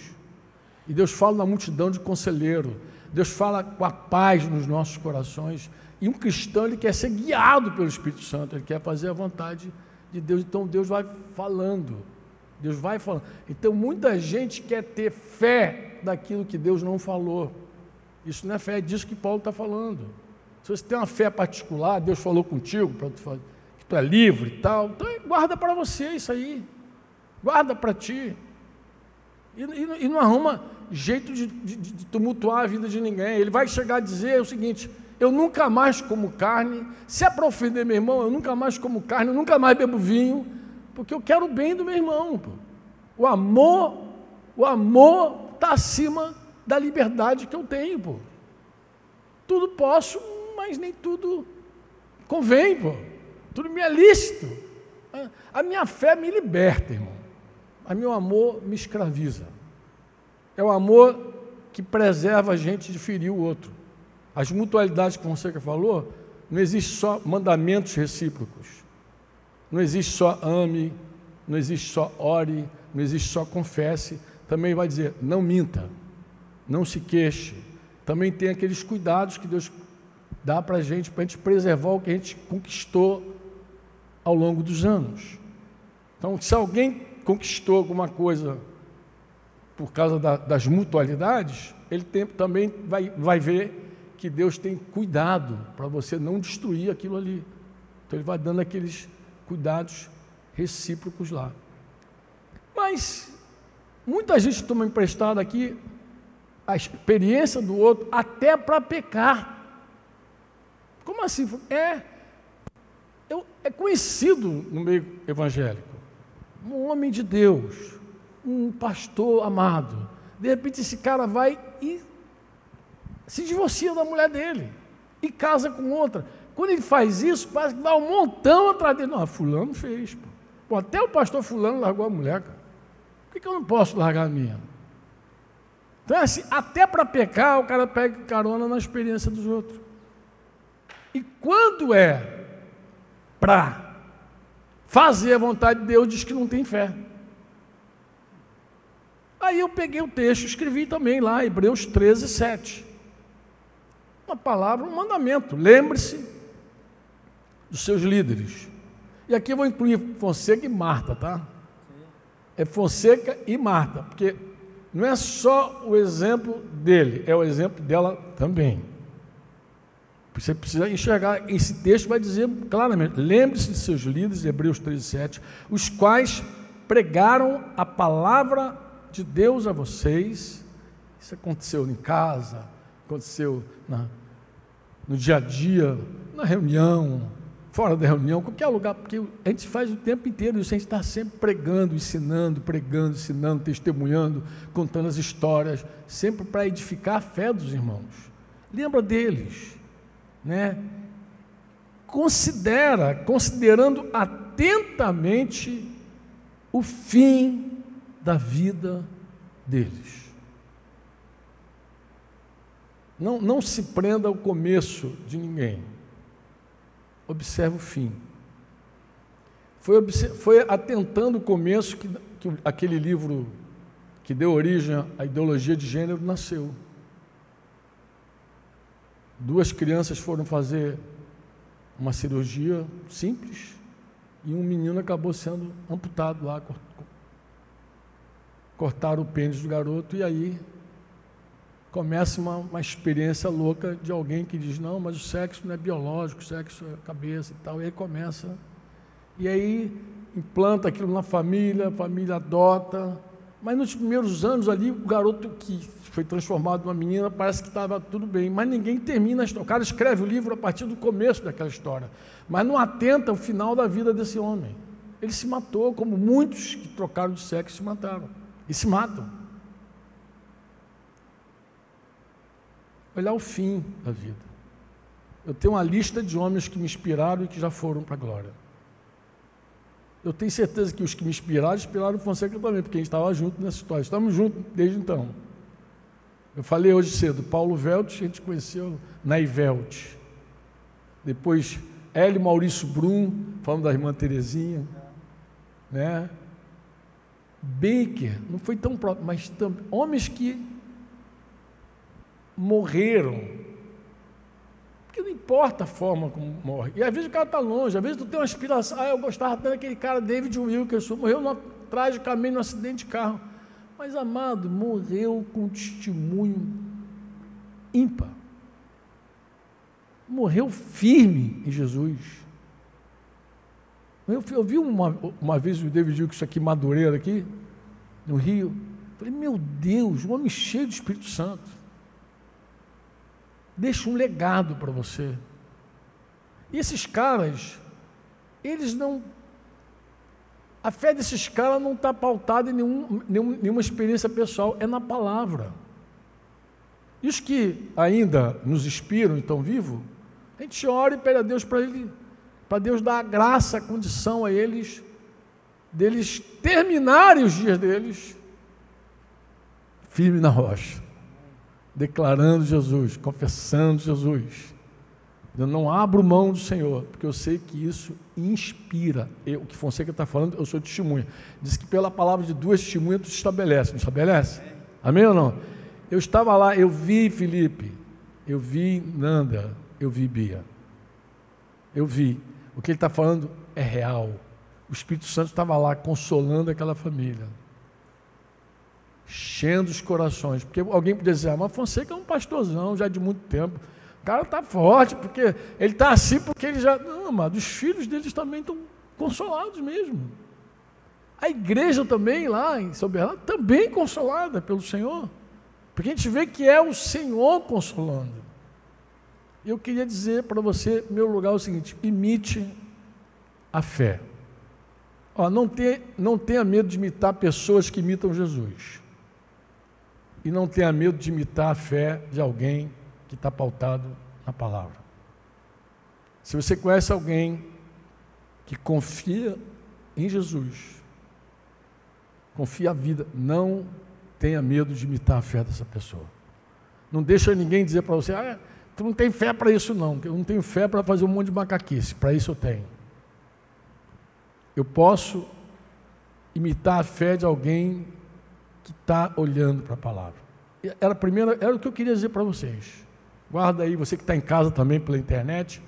S2: E Deus fala na multidão de conselheiros. Deus fala com a paz nos nossos corações. E um cristão, ele quer ser guiado pelo Espírito Santo. Ele quer fazer a vontade de Deus. Então Deus vai falando. Deus vai falando. Então muita gente quer ter fé daquilo que Deus não falou. Isso não é fé, é disso que Paulo está falando. Se você tem uma fé particular, Deus falou contigo, que tu é livre e tal, então guarda para você isso aí. Guarda para ti. E não arruma jeito de tumultuar a vida de ninguém. Ele vai chegar a dizer o seguinte: eu nunca mais como carne. Se é para ofender meu irmão, eu nunca mais como carne, eu nunca mais bebo vinho, porque eu quero o bem do meu irmão. Pô. O amor está acima da liberdade que eu tenho, pô. Tudo posso, mas nem tudo convém, pô. Tudo me é lícito. A minha fé me liberta, irmão. O meu amor me escraviza. É o amor que preserva a gente de ferir o outro. As mutualidades que você falou, não existe só mandamentos recíprocos. Não existe só ame, não existe só ore, não existe só confesse. Também vai dizer, não minta. Não se queixe. Também tem aqueles cuidados que Deus dá para a gente preservar o que a gente conquistou ao longo dos anos. Então, se alguém conquistou alguma coisa por causa das mutualidades, ele também vai ver que Deus tem cuidado para você não destruir aquilo ali. Então, ele vai dando aqueles cuidados recíprocos lá. Mas muita gente toma emprestado aqui a experiência do outro até para pecar. Como assim? É conhecido no meio evangélico, um homem de Deus, um pastor amado. De repente esse cara vai e se divorcia da mulher dele e casa com outra. Quando ele faz isso, parece que dá um montão atrás dele. Não, fulano fez. Pô, até o pastor fulano largou a mulher, cara. Por que eu não posso largar a minha? Então, assim, até para pecar, o cara pega carona na experiência dos outros. E quando é para fazer a vontade de Deus, diz que não tem fé. Aí eu peguei o texto, escrevi também lá, Hebreus 13, 7. Uma palavra, um mandamento. Lembre-se dos seus líderes. E aqui eu vou incluir Fonseca e Marta, tá? É Fonseca e Marta, porque não é só o exemplo dele, é o exemplo dela também. Você precisa enxergar, esse texto vai dizer claramente, lembre-se de seus líderes, Hebreus 13:7, os quais pregaram a palavra de Deus a vocês. Isso aconteceu em casa, aconteceu no dia a dia, na reunião, fora da reunião, qualquer lugar, porque a gente faz o tempo inteiro isso, a gente está sempre pregando, ensinando, testemunhando, contando as histórias, sempre para edificar a fé dos irmãos. Lembra deles, né? Considerando atentamente o fim da vida deles. Não se prenda ao começo de ninguém. Observe o fim. Foi atentando o começo que que aquele livro que deu origem à ideologia de gênero nasceu. 2 crianças foram fazer uma cirurgia simples e um menino acabou sendo amputado lá, cortaram o pênis do garoto, e aí começa uma experiência louca de alguém que diz, não, mas o sexo não é biológico, o sexo é cabeça e tal, e aí começa, e aí implanta aquilo na família, a família adota, mas nos primeiros anos ali, o garoto que foi transformado numa menina, parece que estava tudo bem, mas ninguém termina a história. O cara escreve o livro a partir do começo daquela história, mas não atenta ao final da vida desse homem. Ele se matou, como muitos que trocaram de sexo se mataram, e se matam. Olhar o fim da vida. Eu tenho uma lista de homens que me inspiraram e que já foram para a glória. Eu tenho certeza que os que me inspiraram o Fonseca também, porque a gente estava junto nessa história. Estamos juntos desde então. Eu falei hoje cedo, Paulo Velt, a gente conheceu na Ivelt. Depois, Hélio Maurício Brum, falando da irmã Terezinha. Né? Baker, não foi tão próximo, mas homens que morreram. Porque não importa a forma como morre. E às vezes o cara está longe, às vezes tu tem uma aspiração. Eu gostava tanto daquele cara, David Wilkerson, morreu tragicamente num acidente de carro. Mas, amado, morreu com um testemunho ímpar. Morreu firme em Jesus. Eu vi uma vez o David Wilkerson aqui, Madureira, aqui, no Rio. Falei, meu Deus, um homem cheio do Espírito Santo. Deixa um legado para você. E esses caras, eles não... A fé desses caras não está pautada em nenhuma experiência pessoal, é na palavra. E os que ainda nos inspiram e estão vivos, a gente ora e pede a Deus para Deus dar a graça, a condição a eles, deles terminarem os dias deles, firme na rocha, declarando Jesus, confessando Jesus. Eu não abro mão do Senhor, porque eu sei que isso inspira. O que Fonseca está falando, eu sou testemunha. Diz que pela palavra de 2 testemunhas tu estabelece, não estabelece? Amém ou não? Eu estava lá, eu vi Felipe, eu vi Nanda, eu vi Bia. Eu vi. O que ele está falando é real. O Espírito Santo estava lá consolando aquela família, enchendo os corações. Porque alguém podia dizer, mas Fonseca é um pastorzão já de muito tempo. O cara está forte, porque ele está assim, porque ele já... Não, amado, os filhos deles também estão consolados mesmo. A igreja também, lá em São Bernardo, também consolada pelo Senhor. Porque a gente vê que é o Senhor consolando. Eu queria dizer para você, meu lugar é o seguinte, imite a fé. Ó, não tenha medo de imitar pessoas que imitam Jesus. E não tenha medo de imitar a fé de alguém que está pautado na palavra. Se você conhece alguém que confia em Jesus, confia a vida, não tenha medo de imitar a fé dessa pessoa. Não deixa ninguém dizer para você, tu não tem fé para isso não, eu não tenho fé para fazer um monte de macaquice, para isso eu tenho. Eu posso imitar a fé de alguém que está olhando para a palavra. Era o que eu queria dizer para vocês. Guarda aí, você que está em casa também pela internet,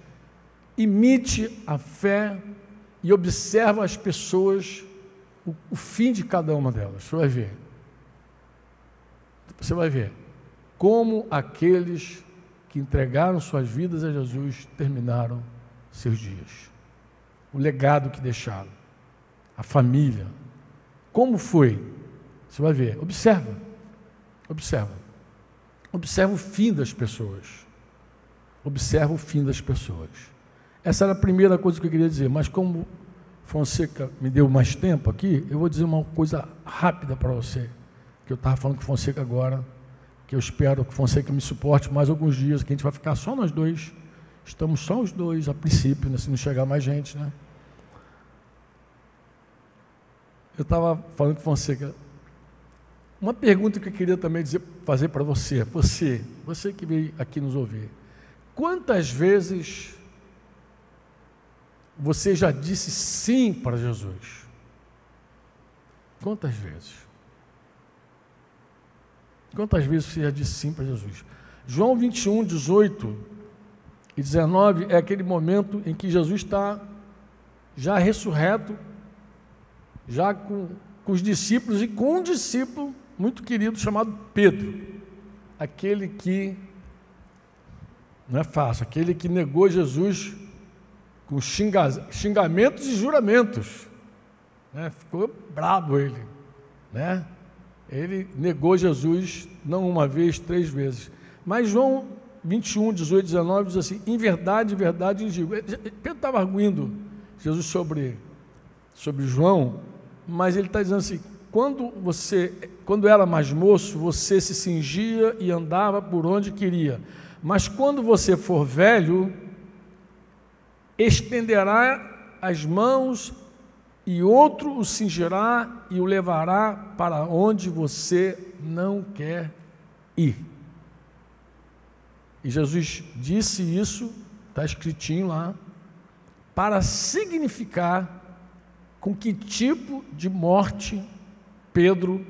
S2: imite a fé e observa as pessoas, o fim de cada uma delas. Você vai ver. Você vai ver como aqueles que entregaram suas vidas a Jesus terminaram seus dias. O legado que deixaram. A família. Como foi? Você vai ver. Observa. Observa. Observa o fim das pessoas. Observa o fim das pessoas. Essa era a primeira coisa que eu queria dizer, mas como Fonseca me deu mais tempo aqui, eu vou dizer uma coisa rápida para você, que eu estava falando com Fonseca agora, que eu espero que Fonseca me suporte mais alguns dias, que a gente vai ficar só nós dois. Estamos só os dois, a princípio, né, se não chegar mais gente, né? Eu estava falando com Fonseca. Uma pergunta que eu queria também fazer para você, você que veio aqui nos ouvir. Quantas vezes você já disse sim para Jesus? Quantas vezes? Quantas vezes você já disse sim para Jesus? João 21, 18 e 19 é aquele momento em que Jesus está já ressurreto, já com os discípulos e com um discípulo muito querido chamado Pedro, aquele que, não é fácil, aquele que negou Jesus com xingamentos e juramentos, né? Ficou brabo ele, né? Ele negou Jesus não uma vez, 3 vezes. Mas João 21, 18, 19 diz assim: em verdade, digo. Pedro estava arguindo Jesus sobre João, mas ele está dizendo assim: quando era mais moço, você se cingia e andava por onde queria, mas quando você for velho, estenderá as mãos e outro o cingirá e o levará para onde você não quer ir. E Jesus disse isso, está escritinho lá, para significar com que tipo de morte Pedro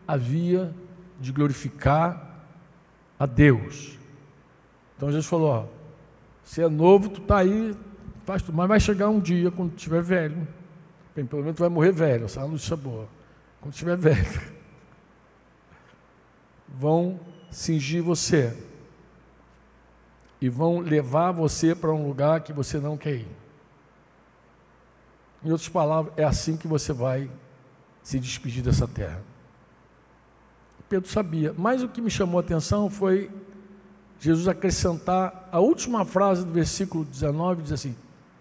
S2: havia de glorificar a Deus. Então Jesus falou: ó, você é novo, tu está aí, faz tudo, mas vai chegar um dia, quando tu estiver velho, bem, pelo menos tu vai morrer velho, essa é uma notícia boa. Quando estiver velho, vão cingir você e vão levar você para um lugar que você não quer ir. Em outras palavras, é assim que você vai se despedir dessa terra. Pedro sabia, mas o que me chamou a atenção foi Jesus acrescentar a última frase do versículo 19, diz assim: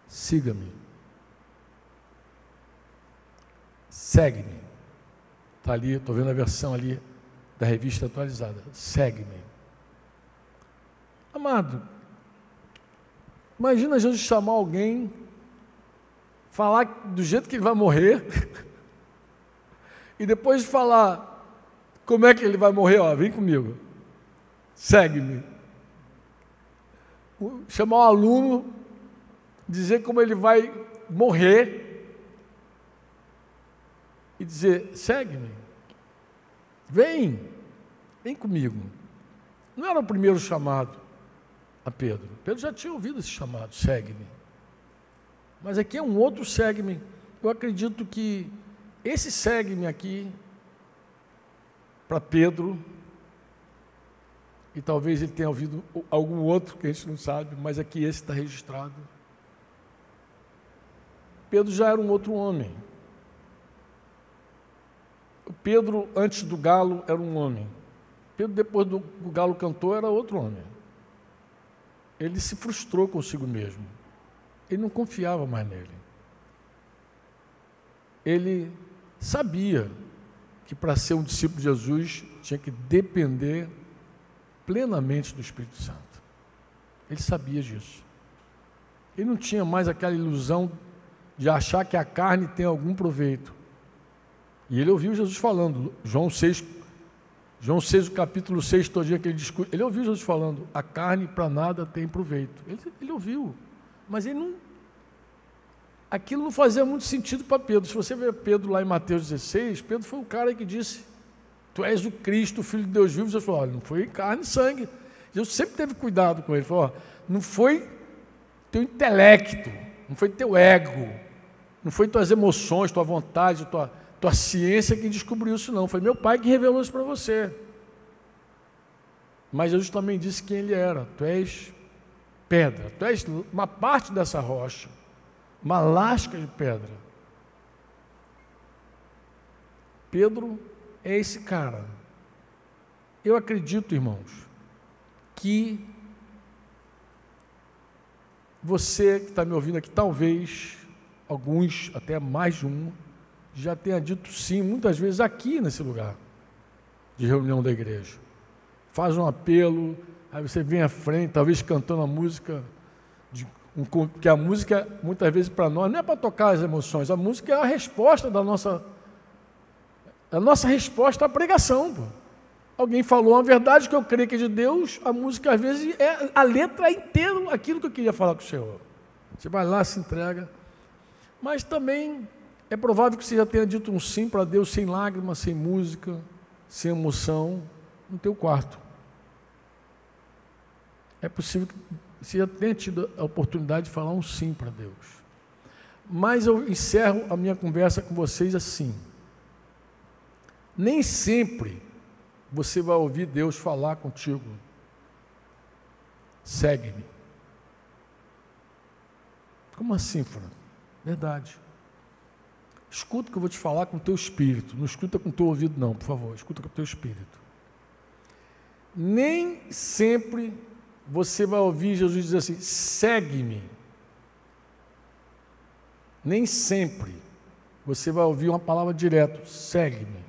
S2: siga-me. Segue-me. Está ali, estou vendo a versão ali da revista atualizada. Segue-me. Amado, imagina Jesus chamar alguém, falar do jeito que ele vai morrer, e depois de falar como é que ele vai morrer, ó, vem comigo, segue-me. Chamar um aluno, dizer como ele vai morrer, e dizer: segue-me, vem comigo. Não era o primeiro chamado a Pedro. Pedro já tinha ouvido esse chamado: segue-me. Mas aqui é um outro segue-me. Eu acredito que esse segue-me aqui, para Pedro, e talvez ele tenha ouvido algum outro que a gente não sabe, mas aqui esse está registrado. Pedro já era um outro homem. Pedro, antes do galo, era um homem. Pedro, depois do galo cantou, era outro homem. Ele se frustrou consigo mesmo. Ele não confiava mais nele. Ele sabia que para ser um discípulo de Jesus tinha que depender plenamente do Espírito Santo. Ele sabia disso. Ele não tinha mais aquela ilusão de achar que a carne tem algum proveito. E ele ouviu Jesus falando, João 6, o capítulo 6, todo dia que ele discute, ele ouviu Jesus falando: a carne para nada tem proveito. Ele ouviu, mas aquilo não fazia muito sentido para Pedro. Se você ver Pedro lá em Mateus 16, Pedro foi o cara que disse: tu és o Cristo, o Filho de Deus vivo. Jesus falou: olha, não foi carne e sangue. Jesus sempre teve cuidado com ele. Ele falou: ó, não foi teu intelecto, não foi teu ego, não foi tuas emoções, tua vontade, tua ciência que descobriu isso, não. Foi meu Pai que revelou isso para você. Mas Jesus também disse quem ele era: tu és pedra, tu és uma parte dessa rocha, uma lasca de pedra. Pedro é esse cara. Eu acredito, irmãos, que você que está me ouvindo aqui, talvez alguns, até mais de um, já tenha dito sim, muitas vezes aqui nesse lugar de reunião da igreja. Faz um apelo, aí você vem à frente, talvez cantando a música, porque a música, muitas vezes para nós, não é para tocar as emoções, a música é a resposta da nossa resposta à pregação. Pô. Alguém falou uma verdade que eu creio que é de Deus, a música às vezes é a letra inteira aquilo que eu queria falar com o Senhor. Você vai lá, se entrega, mas também É provável que você já tenha dito um sim para Deus sem lágrimas, sem música, sem emoção, no teu quarto. É possível que você já tenha tido a oportunidade de falar um sim para Deus. Mas eu encerro a minha conversa com vocês assim. Nem sempre você vai ouvir Deus falar contigo. Segue-me. Como assim, Fran? Verdade. Escuta o que eu vou te falar com o teu espírito. Não escuta com o teu ouvido, não, por favor. Escuta com o teu espírito. Nem sempre você vai ouvir Jesus dizer assim, segue-me. Nem sempre você vai ouvir uma palavra direta, segue-me.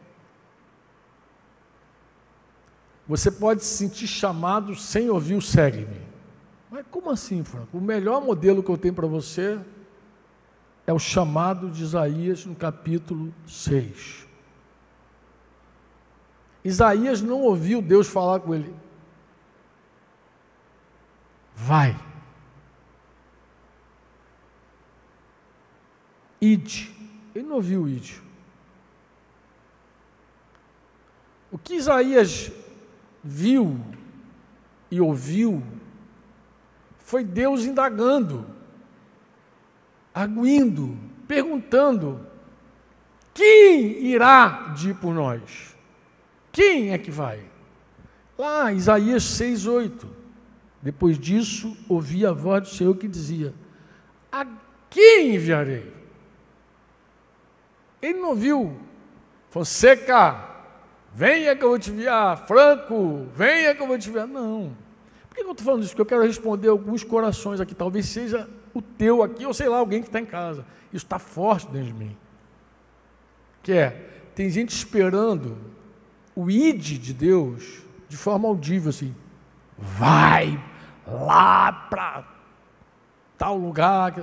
S2: Você pode se sentir chamado sem ouvir o segue-me. Mas como assim, Franco? O melhor modelo que eu tenho para você é o chamado de Isaías no capítulo 6. Isaías não ouviu Deus falar com ele. Vai. Ide. Ele não ouviu ide. O que Isaías viu e ouviu foi Deus indagando, arguindo, perguntando: quem irá de ir por nós? Quem é que vai? Lá, Isaías 6:8. Depois disso, ouvi a voz do Senhor que dizia: a quem enviarei? Ele não ouviu: Fonseca, venha que eu vou te enviar. Franco, venha que eu vou te enviar. Não. Por que eu estou falando isso? Porque eu quero responder alguns corações aqui. Talvez seja o teu aqui, ou sei lá, alguém que está em casa. Isso está forte dentro de mim. Tem gente esperando o ide de Deus de forma audível, assim. Vai lá para tal lugar.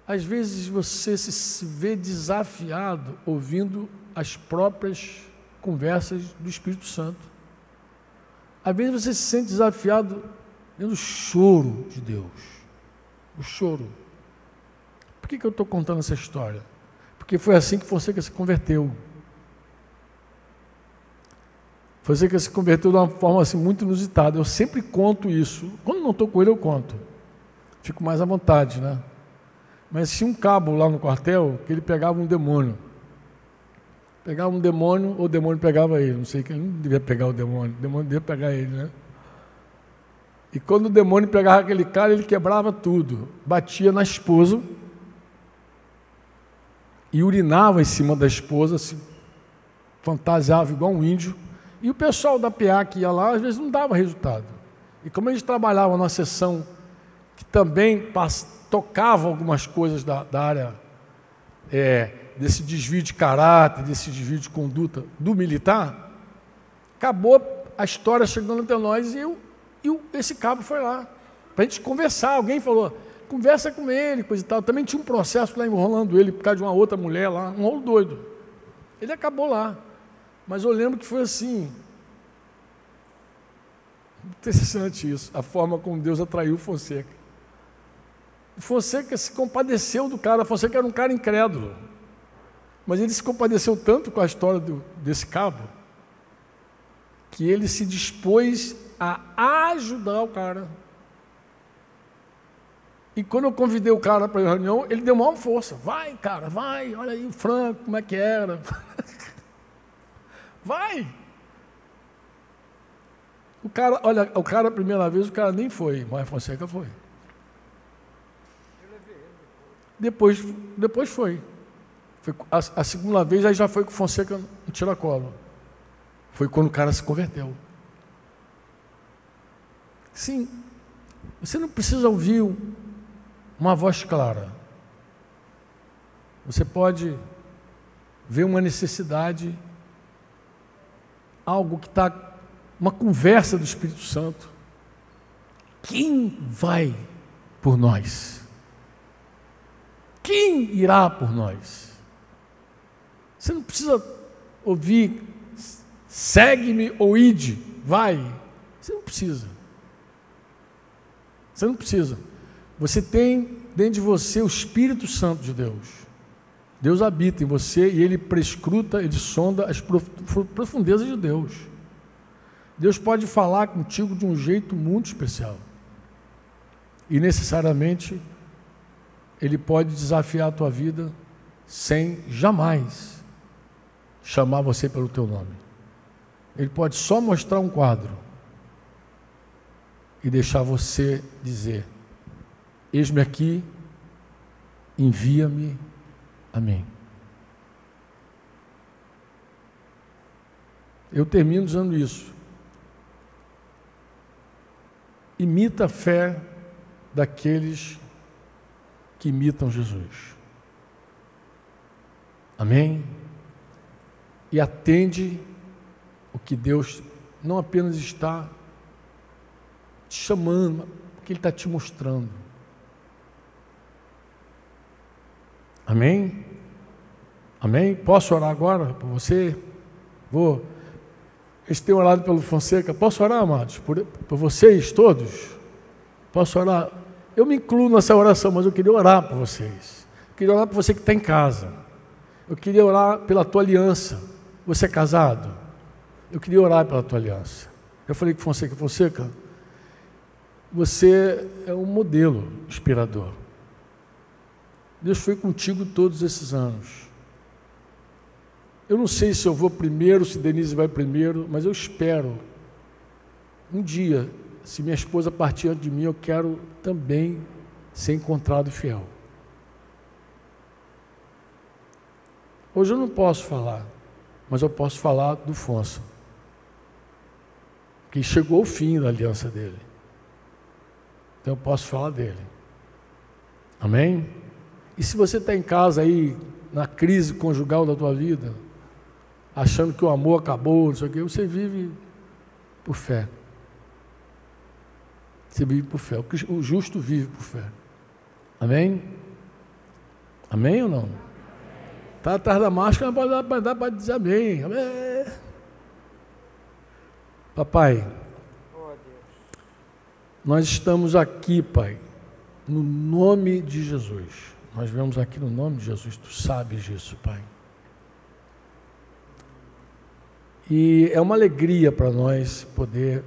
S2: Às vezes você se vê desafiado ouvindo as próprias conversas do Espírito Santo. Às vezes você se sente desafiado vendo o choro de Deus. O choro. Por que eu estou contando essa história? Porque foi assim que Fonseca se converteu. Fonseca se converteu de uma forma assim, muito inusitada. Eu sempre conto isso. Quando não estou com ele, eu conto. Fico mais à vontade, né? Mas tinha um cabo lá no quartel que ele pegava um demônio. Pegava um demônio, ou o demônio pegava ele. Não sei, que ele não devia pegar o demônio devia pegar ele, né? E quando o demônio pegava aquele cara, ele quebrava tudo. Batia na esposa e urinava em cima da esposa, se fantasiava igual um índio. E o pessoal da PA que ia lá, às vezes não dava resultado. E como eles trabalhavam numa sessão que também tocava algumas coisas da área desse desvio de caráter, desse desvio de conduta do militar, acabou a história chegando até nós e esse cabo foi lá, para a gente conversar. Alguém falou, conversa com ele, coisa e tal. Também tinha um processo lá enrolando ele por causa de uma outra mulher lá, um rolo doido. Ele acabou lá. Mas eu lembro que foi assim, interessante isso, a forma como Deus atraiu o Fonseca. O Fonseca se compadeceu do cara. O Fonseca era um cara incrédulo, mas ele se compadeceu tanto com a história desse cabo, que ele se dispôs a ajudar o cara. E quando eu convidei o cara para a reunião, ele deu maior força. Vai, cara, vai, olha aí o Franco, como é que era. Vai! O cara, a primeira vez, o cara nem foi, mas Fonseca foi. Depois foi. A segunda vez, aí já foi com Fonseca no tiracolo. Foi quando o cara se converteu. Sim, você não precisa ouvir uma voz clara. Você pode ver uma necessidade, algo que está, uma conversa do Espírito Santo. Quem vai por nós? Quem irá por nós? Você não precisa ouvir segue-me ou ide, vai. Você não precisa. Você não precisa. Você tem dentro de você o Espírito Santo de Deus. Deus habita em você e Ele prescruta, Ele sonda as profundezas de Deus. Deus pode falar contigo de um jeito muito especial. E necessariamente Ele pode desafiar a tua vida sem jamais chamar você pelo teu nome. Ele pode só mostrar um quadro e deixar você dizer: eis-me aqui, envia-me a mim. Eu termino dizendo isso. Imita a fé daqueles que imitam Jesus. Amém? E atende o que Deus não apenas está te chamando, mas que Ele está te mostrando. Amém? Amém? Posso orar agora por você? Vou. Eles têm orado pelo Fonseca. Posso orar, amados? Por vocês todos? Posso orar? Eu me incluo nessa oração, mas eu queria orar por vocês. Eu queria orar por você que está em casa. Eu queria orar pela tua aliança. Você é casado? Eu queria orar pela tua aliança. Eu falei com Fonseca: Fonseca, você é um modelo inspirador. Deus foi contigo todos esses anos. Eu não sei se eu vou primeiro, se Denise vai primeiro, mas eu espero. Um dia, se minha esposa partir antes de mim, eu quero também ser encontrado fiel. Hoje eu não posso falar, mas eu posso falar do Fonso, que chegou ao fim da aliança dele. Então eu posso falar dele. Amém? E se você está em casa aí, na crise conjugal da tua vida, achando que o amor acabou, não sei o quê, você vive por fé. Você vive por fé. O justo vive por fé. Amém? Amém ou não? Está atrás da máscara, mas dá para dizer amém. Amém. Papai, nós estamos aqui, Pai, no nome de Jesus. Nós viemos aqui no nome de Jesus, tu sabes disso, Pai. E é uma alegria para nós poder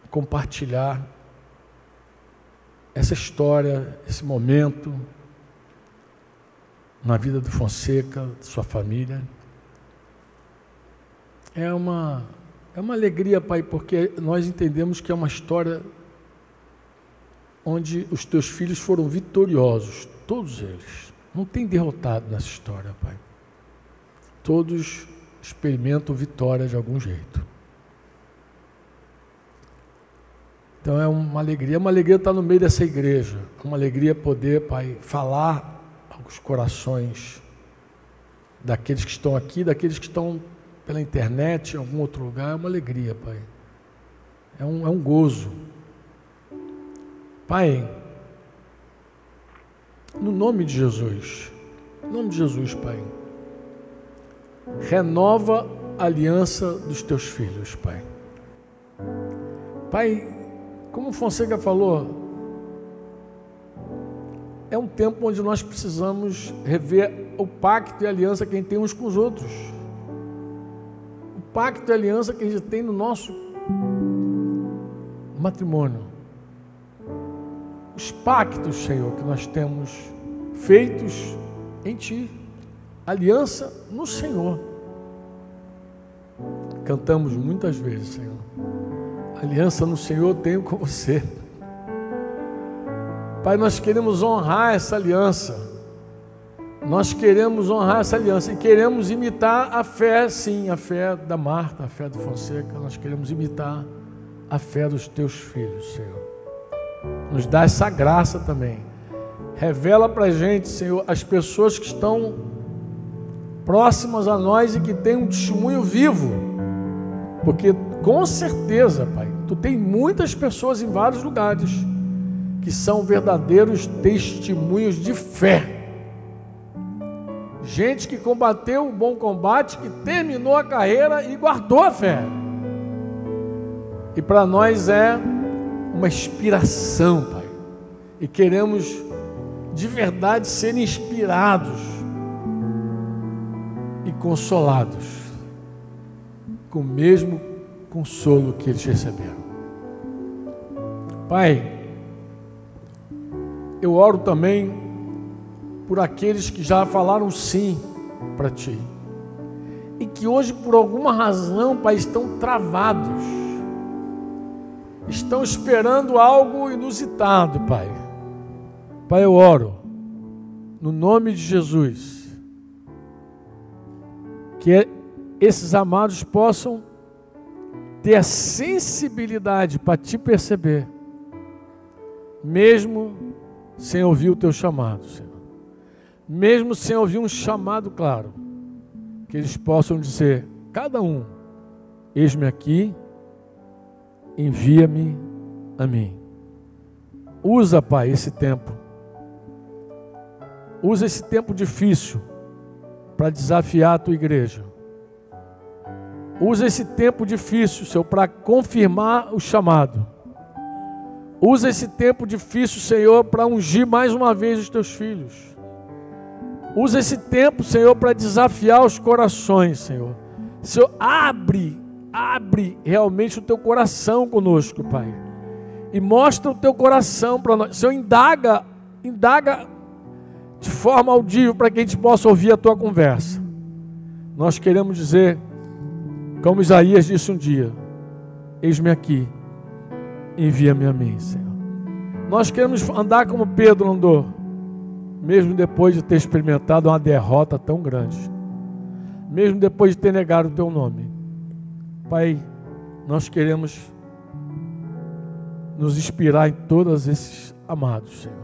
S2: compartilhar essa história, esse momento na vida do Fonseca, de sua família. É uma alegria, Pai, porque nós entendemos que é uma história onde os teus filhos foram vitoriosos, todos eles. Não tem derrotado nessa história, Pai. Todos experimentam vitória de algum jeito. Então é uma alegria estar no meio dessa igreja, é uma alegria poder, Pai, falar aos corações daqueles que estão aqui, daqueles que estão pela internet, em algum outro lugar. É uma alegria, Pai. É um gozo. Pai, no nome de Jesus, Pai, renova a aliança dos teus filhos, Pai. Pai, como o Fonseca falou, é um tempo onde nós precisamos rever o pacto e a aliança que a gente tem uns com os outros. O pacto e a aliança que a gente tem no nosso matrimônio. Os pactos, Senhor, que nós temos feitos em Ti. Aliança no Senhor. Cantamos muitas vezes, Senhor. Aliança no Senhor eu tenho com você. Pai, nós queremos honrar essa aliança. Nós queremos honrar essa aliança e queremos imitar a fé, sim, a fé da Marta, a fé do Fonseca. Nós queremos imitar a fé dos teus filhos, Senhor. Nos dá essa graça também. Revela para a gente, Senhor, as pessoas que estão próximas a nós e que têm um testemunho vivo. Porque, com certeza, Pai, Tu tem muitas pessoas em vários lugares que são verdadeiros testemunhos de fé. Gente que combateu o bom combate, que terminou a carreira e guardou a fé. E para nós é uma inspiração, Pai. e queremos de verdade ser inspirados e consolados com o mesmo consolo que eles receberam. Pai, eu oro também por aqueles que já falaram sim para Ti e que hoje, por alguma razão, Pai, estão travados, estão esperando algo inusitado, Pai. Pai, eu oro no nome de Jesus que esses amados possam ter a sensibilidade para Te perceber, mesmo sem ouvir o Teu chamado, Senhor. Mesmo sem ouvir um chamado claro, que eles possam dizer, cada um, eis-me aqui, envia-me a mim. Usa, Pai, esse tempo. Usa esse tempo difícil para desafiar a Tua igreja. Usa esse tempo difícil, Senhor, para confirmar o chamado. Usa esse tempo difícil, Senhor, para ungir mais uma vez os Teus filhos. Usa esse tempo, Senhor, para desafiar os corações, Senhor. Senhor, abre realmente o Teu coração conosco, Pai. E mostra o Teu coração para nós. Senhor, indaga de forma audível para que a gente possa ouvir a Tua conversa. Nós queremos dizer, como Isaías disse um dia, eis-me aqui, envia-me a mim, Senhor. Nós queremos andar como Pedro andou, mesmo depois de ter experimentado uma derrota tão grande, mesmo depois de ter negado o Teu nome. Pai, nós queremos nos inspirar em todos esses amados, Senhor,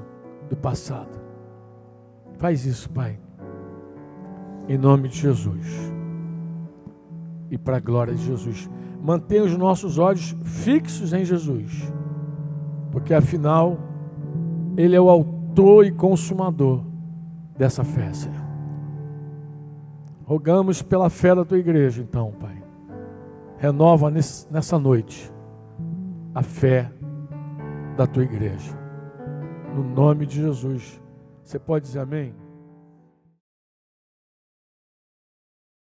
S2: do passado. Faz isso, Pai, em nome de Jesus e para a glória de Jesus. Mantenha os nossos olhos fixos em Jesus, porque afinal Ele é o autor e consumador dessa fé, Senhor. Rogamos pela fé da Tua igreja, então, Pai. Renova nessa noite a fé da Tua igreja. No nome de Jesus. Você pode dizer amém?